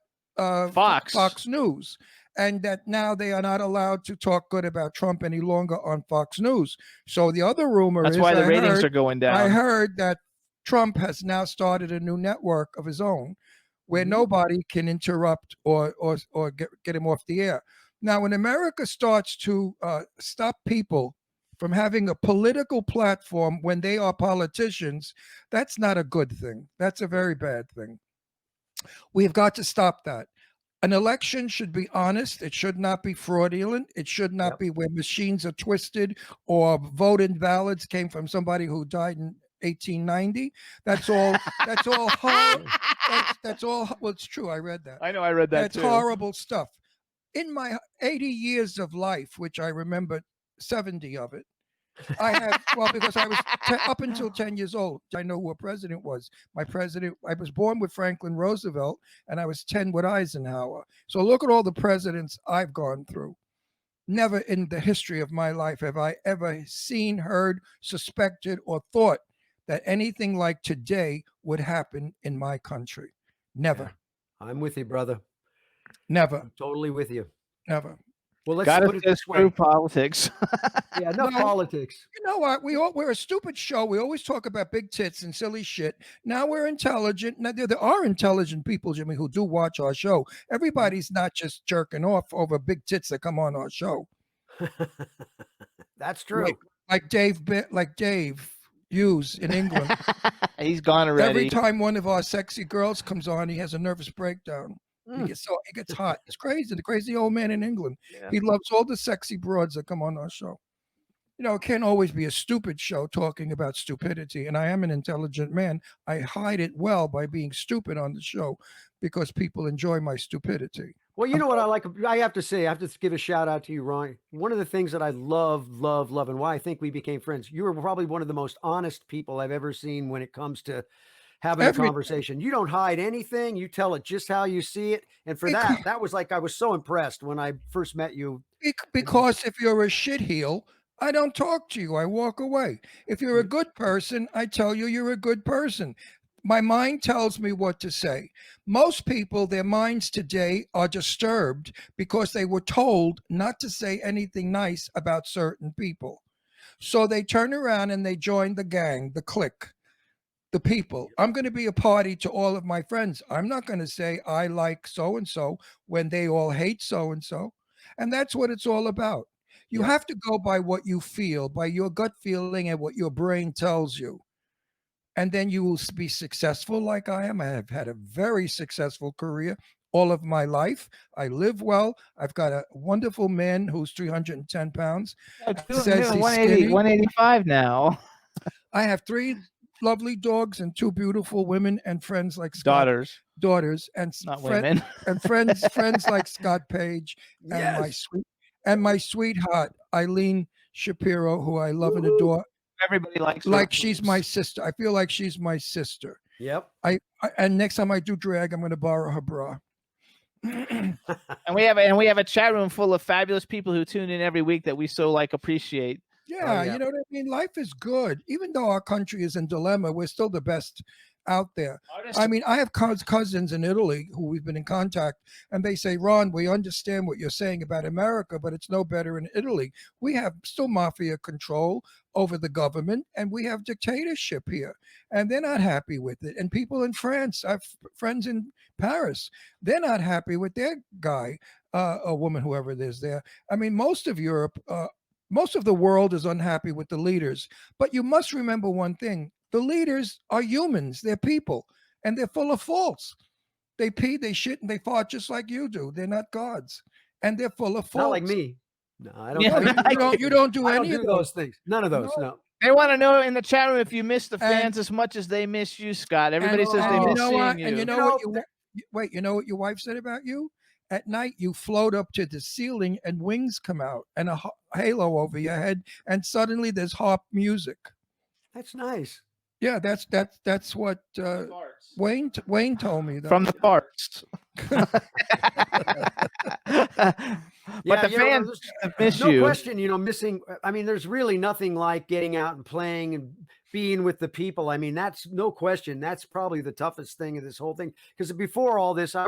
Fox. News, and that now they are not allowed to talk good about Trump any longer on Fox News. So the other rumor That's is why the I ratings heard- are going down. I heard that Trump has now started a new network of his own where Mhm. nobody can interrupt or get him off the air. Now, when America starts to stop people from having a political platform when they are politicians, that's not a good thing. That's a very bad thing. We've got to stop that. An election should be honest. It should not be fraudulent. It should not Yep. be where machines are twisted or vote-in ballots came from somebody who died in 1890. That's all. That's all horrible. That's all. Well, it's true. I read that. I know. I read that That's too. horrible stuff. in my 80 years of life, which I remember 70 of it, I have, well, because I was up until 10 years old, I know who a president was. My president, I was born with Franklin Roosevelt, and I was 10 with Eisenhower. So look at all the presidents I've gone through. Never in the history of my life have I ever seen, heard, suspected, or thought that anything like today would happen in my country. Never, I'm with you, brother. never, I'm totally with you. never. Well, let's Gotta put it say this screw way. politics. Yeah, enough No. politics. You know what? We're a stupid show. We always talk about big tits and silly shit. Now we're intelligent. Now there are intelligent people, Jimmy, who do watch our show. Everybody's not just jerking off over big tits that come on our show. That's true. Like Dave Hughes in England. He's gone already. Every time one of our sexy girls comes on, he has a nervous breakdown. He gets hot. It's crazy. The crazy old man in England. Yeah. He loves all the sexy broads that come on our show. You know, it can't always be a stupid show talking about stupidity. And I am an intelligent man. I hide it well by being stupid on the show because people enjoy my stupidity. Well, you know what I like? I have to say, I have to give a shout out to you, Ron. One of the things that I love, and why I think we became friends, you were probably one of the most honest people I've ever seen when it comes to having a conversation. You don't hide anything. You tell it just how you see it. And for that was like, I was so impressed when I first met you. Because if you're a shitheel, I don't talk to you. I walk away. If you're a good person, I tell you you're a good person. My mind tells me what to say. Most people, their minds today are disturbed because they were told not to say anything nice about certain people. So they turn around and they join the gang, the clique, the people. I'm going to be a party to all of my friends. I'm not going to say I like so-and-so when they all hate so-and-so. And that's what it's all about. You have to go by what you feel, by your gut feeling and what your brain tells you. And then you will be successful like I am. I have had a very successful career all of my life. I live well. I've got a wonderful man who's 310 pounds. Says he's 180, 185 now. I have 3 lovely dogs and 2 beautiful women and friends like Scott. Daughters and not women. And friends like Scott Page and my sweetheart Eileen Shapiro, who I love and adore. Everybody likes her. Like she's my sister. I feel like she's my sister. Yep. And next time I do drag, I'm going to borrow her bra. and we have a chat room full of fabulous people who tune in every week that we so appreciate. Yeah, you know what I mean? Life is good. Even though our country is in dilemma, we're still the best out there. I mean, I have cousins in Italy who we've been in contact, and they say, Ron, we understand what you're saying about America, but it's no better in Italy. We have still mafia control over the government, and we have dictatorship here, and they're not happy with it. And people in France, I have friends in Paris, they're not happy with their guy, or woman, whoever it is there. I mean, most of Europe, most of the world is unhappy with the leaders. But you must remember one thing. The leaders are humans. They're people. And they're full of faults. They pee, they shit, and they fart just like you do. They're not gods. And they're full of faults. Not like me. No, I don't. You don't do any of those things. None of those. No. They want to know in the chat room if you miss the fans as much as they miss you, Scott. Everybody says they miss seeing you. And you know what? You know what your wife said about you? At night, you float up to the ceiling and wings come out and a halo over your head, and suddenly there's harp music. That's nice. Yeah, that's what Wayne told me. From the parts. But the fans miss you. No question, missing. I mean, there's really nothing like getting out and playing and being with the people. I mean, that's no question. That's probably the toughest thing of this whole thing. Because before all this, I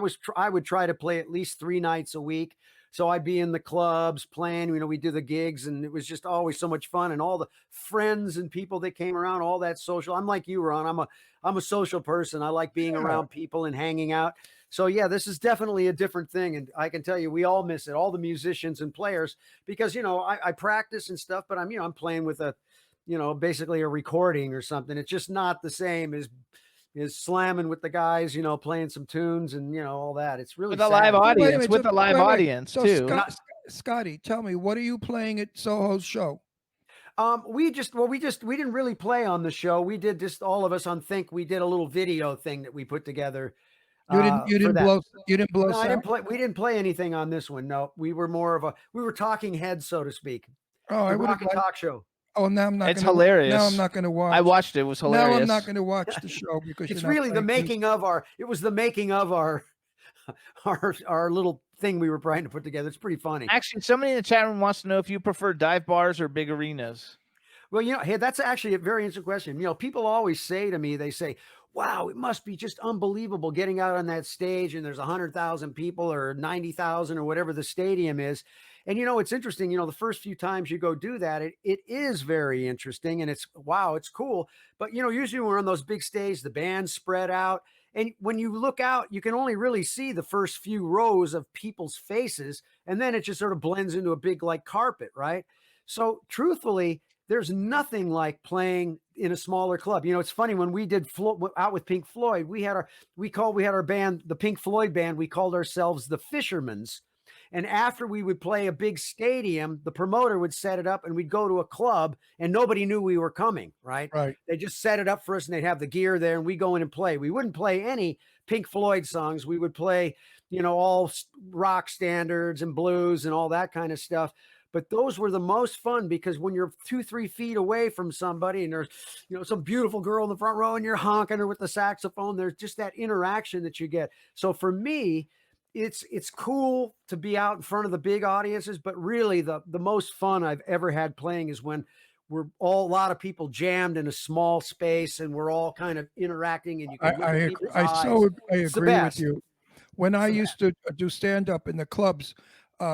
would try to play at least 3 nights a week. So I'd be in the clubs playing, we do the gigs, and it was just always so much fun. And all the friends and people that came around, all that social. I'm like you, Ron. I'm a social person. I like being around people and hanging out. So yeah, this is definitely a different thing. And I can tell you, we all miss it, all the musicians and players, because, I practice and stuff, but I'm playing with basically a recording or something. It's just not the same as slamming with the guys, playing some tunes and, all that. It's really with a live audience, with a live audience too. Scotty, tell me, what are you playing at Soho's show? We didn't really play on the show. We did just all of us on Think. We did a little video thing that we put together. You for didn't that. blow No, I sound? didn't play. We didn't play anything on this one. No, we were more of a, we were talking heads, so to speak. Oh, The I would have rock and liked. talk show. Oh, It's hilarious. now I'm not gonna I watch. watched it. It was Now I'm not hilarious. gonna watch the show because It's you're not really the playing music. making of our, it was the making of our, our little thing we were trying to put together. It's pretty funny. Actually, somebody in the chat room wants to know if you prefer dive bars or big arenas. Well, hey, that's actually a very interesting question. People always say to me, they say, wow, it must be just unbelievable getting out on that stage and there's 100,000 people or 90,000 or whatever the stadium is. And, it's interesting, the first few times you go do that, it is very interesting and it's, wow, it's cool. But, usually when we're on those big stages, the band's spread out. And when you look out, you can only really see the first few rows of people's faces. And then it just sort of blends into a big like carpet, right? So truthfully, there's nothing like playing in a smaller club. It's funny when we did out with Pink Floyd, we had our band, the Pink Floyd band, we called ourselves the Fishermans. And after we would play a big stadium, the promoter would set it up and we'd go to a club and nobody knew we were coming, right? Right. They just set it up for us and they'd have the gear there and we go in and play. We wouldn't play any Pink Floyd songs. We would play, all rock standards and blues and all that kind of stuff. But those were the most fun because when you're 2-3 feet away from somebody and there's, some beautiful girl in the front row and you're honking her with the saxophone, there's just that interaction that you get. So for me, it's cool to be out in front of the big audiences, but really the most fun I've ever had playing is when a lot of people jammed in a small space and we're all kind of interacting and you can look at people's eyes. I It's the agree with best. you. When I used to do stand up in the clubs,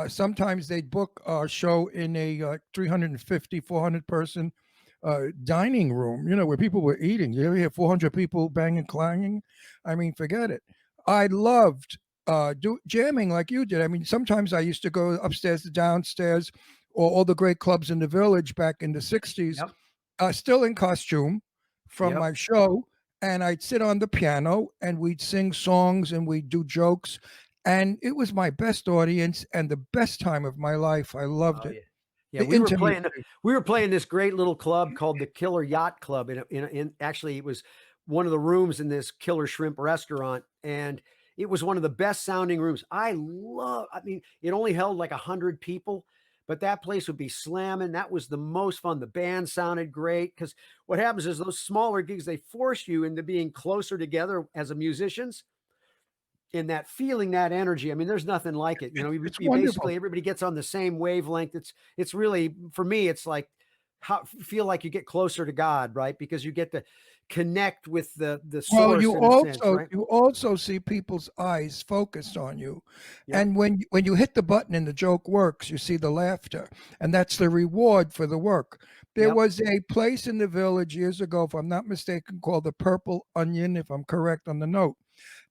sometimes they'd book a show in a 350, 400 person dining room, where people were eating. You ever hear 400 people banging, clanging? I mean, forget it. I loved jamming like you did. I mean, sometimes I used to go upstairs to downstairs, or all the great clubs in the village back in the 60s, Yep. still in costume from Yep. my show. And I'd sit on the piano and we'd sing songs and we'd do jokes. And it was my best audience and the best time of my life. I loved it. Yeah, The we were playing this great little club called the Killer Yacht Club. In actually, it was one of the rooms in this Killer Shrimp restaurant, and it was one of the best sounding rooms. I mean, it only held like 100 people, but that place would be slamming. That was the most fun. The band sounded great because what happens is those smaller gigs, they force you into being closer together as a musicians. In that feeling, that energy. I mean, there's nothing like it. You It's basically, wonderful. everybody gets on the same wavelength. It's really, for me, it's like feel like you get closer to God, right? Because you get to connect with the source in a sense, right? You also see people's eyes focused on you. Yep. And when you hit the button and the joke works, you see the laughter, and that's the reward for the work. There Yep. was a place in the village years ago, if I'm not mistaken, called the Purple Onion, if I'm correct on the note.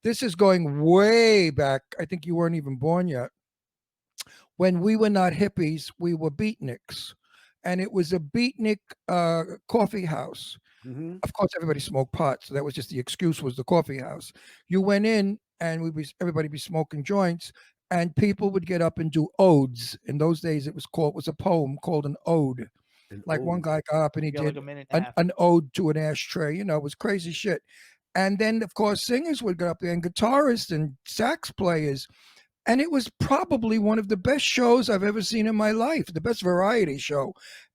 This is going way back. I think you weren't even born yet. When we were not hippies, we were beatniks. And it was a beatnik coffee house. Mm-hmm. Of course, everybody smoked pot, so that was just the excuse, was the coffee house. You went in and everybody be smoking joints, and people would get up and do odes. In those days, it was a poem called an ode. Like one guy got up and he Yeah, did like a minute and a half. an ode to an ashtray. It was crazy shit. And then, of course, singers would get up there and guitarists and sax players. And it was probably one of the best shows I've ever seen in my life, the best variety show.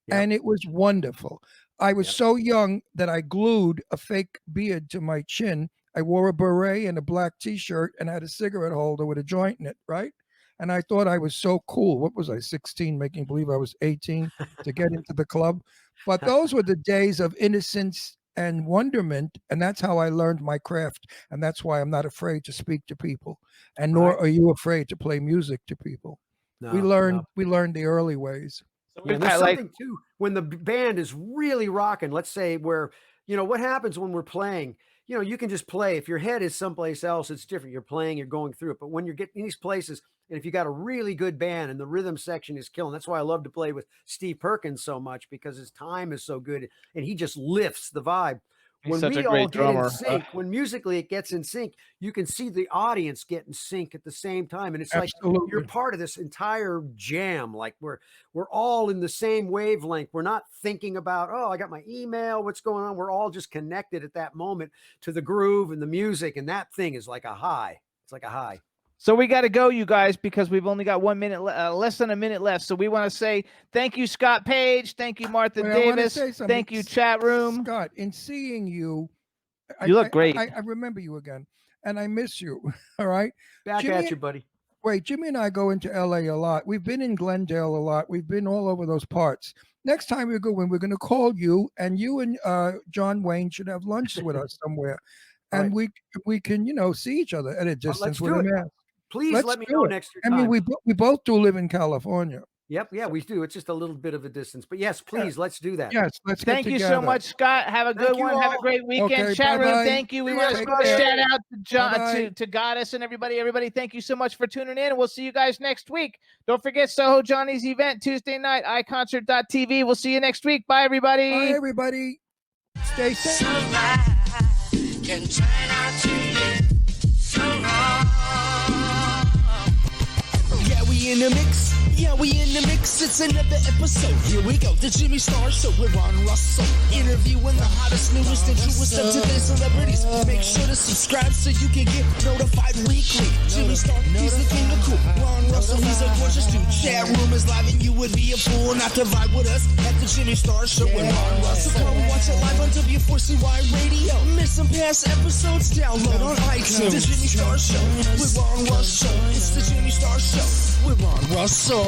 Yep. And it was wonderful. I was so young that I glued a fake beard to my chin. I wore a beret and a black T-shirt and had a cigarette holder with a joint in it, right? And I thought I was so cool. What was I, 16, making believe I was 18 to get into the club? But those were the days of innocence and wonderment, and that's how I learned my craft, and that's why I'm not afraid to speak to people, and nor are you afraid to play music to people. We learned the early ways. So Yeah, we've there's got like something too when the band is really rocking. Let's say where what happens when we're playing. You can just play. If your head is someplace else, it's different. You're playing, you're going through it. But when you're getting these places, and if you got a really good band and the rhythm section is killing, that's why I love to play with Steve Perkins so much, because his time is so good and he just lifts the vibe. He's when such we a all great get in drummer. sync, when musically it gets in sync, you can see the audience get in sync at the same time. And it's like Absolutely. you're part of this entire jam. Like we're all in the same wavelength. We're not thinking about, oh, I got my email, what's going on? We're all just connected at that moment to the groove and the music. And that thing is like a high. It's like a high. So we got to go, you guys, because we've only got 1 minute, less than a minute left. So we want to say thank you, Scott Page. Thank you, Martha Wait, I wanna Davis. say something. Thank you, chat room. Scott, in seeing you, You look great. I remember you again, and I miss you. All right. Back Jimmy- at you, buddy. Wait, Jimmy and I go into LA a lot. We've been in Glendale a lot. We've been all over those parts. Next time we go in, we're going to call you, and you and John Wayne should have lunch with us somewhere, and we can see each other at a distance with do a it. mask. Please Let's let me do know it. next year. I mean, we both do live in California. Yep. Yeah, we do. It's just a little bit of a distance, but yes, please, let's do that. Yes, let's get Thank you so together. much, Scott. Have a good Thank you one. Have a all. great weekend. Okay, Chat room, bye-bye. thank you. We See want ya, to Scotty. shout out to John, Bye-bye. to Goddess and everybody. Everybody, thank you so much for tuning in. We'll see you guys next week. Don't forget Soho Johnny's event Tuesday night, iConcert.tv. We'll see you next week. Bye, everybody. Bye, everybody. Stay safe. Can turn out to be so wrong. Yeah, we in the mix. Yeah, we in the mix. It's another episode. Here we go. The Jimmy Star Show with Ron Russell. Interviewing the hottest, newest, and truest up to date celebrities. Make sure to subscribe so you can get notified weekly. Jimmy Star, he's the king of cool. Ron Russell, he's a gorgeous dude. Chat room is live, and you would be a fool not to vibe with us at the Jimmy Star Show with Ron Russell. Come watch it live on W4CY Radio. Miss some past episodes? Download on iTunes. The Jimmy Star Show with Ron Russell. It's the Jimmy Star Show with Ron Russell. I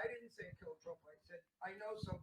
didn't say kill Trump. I said I know some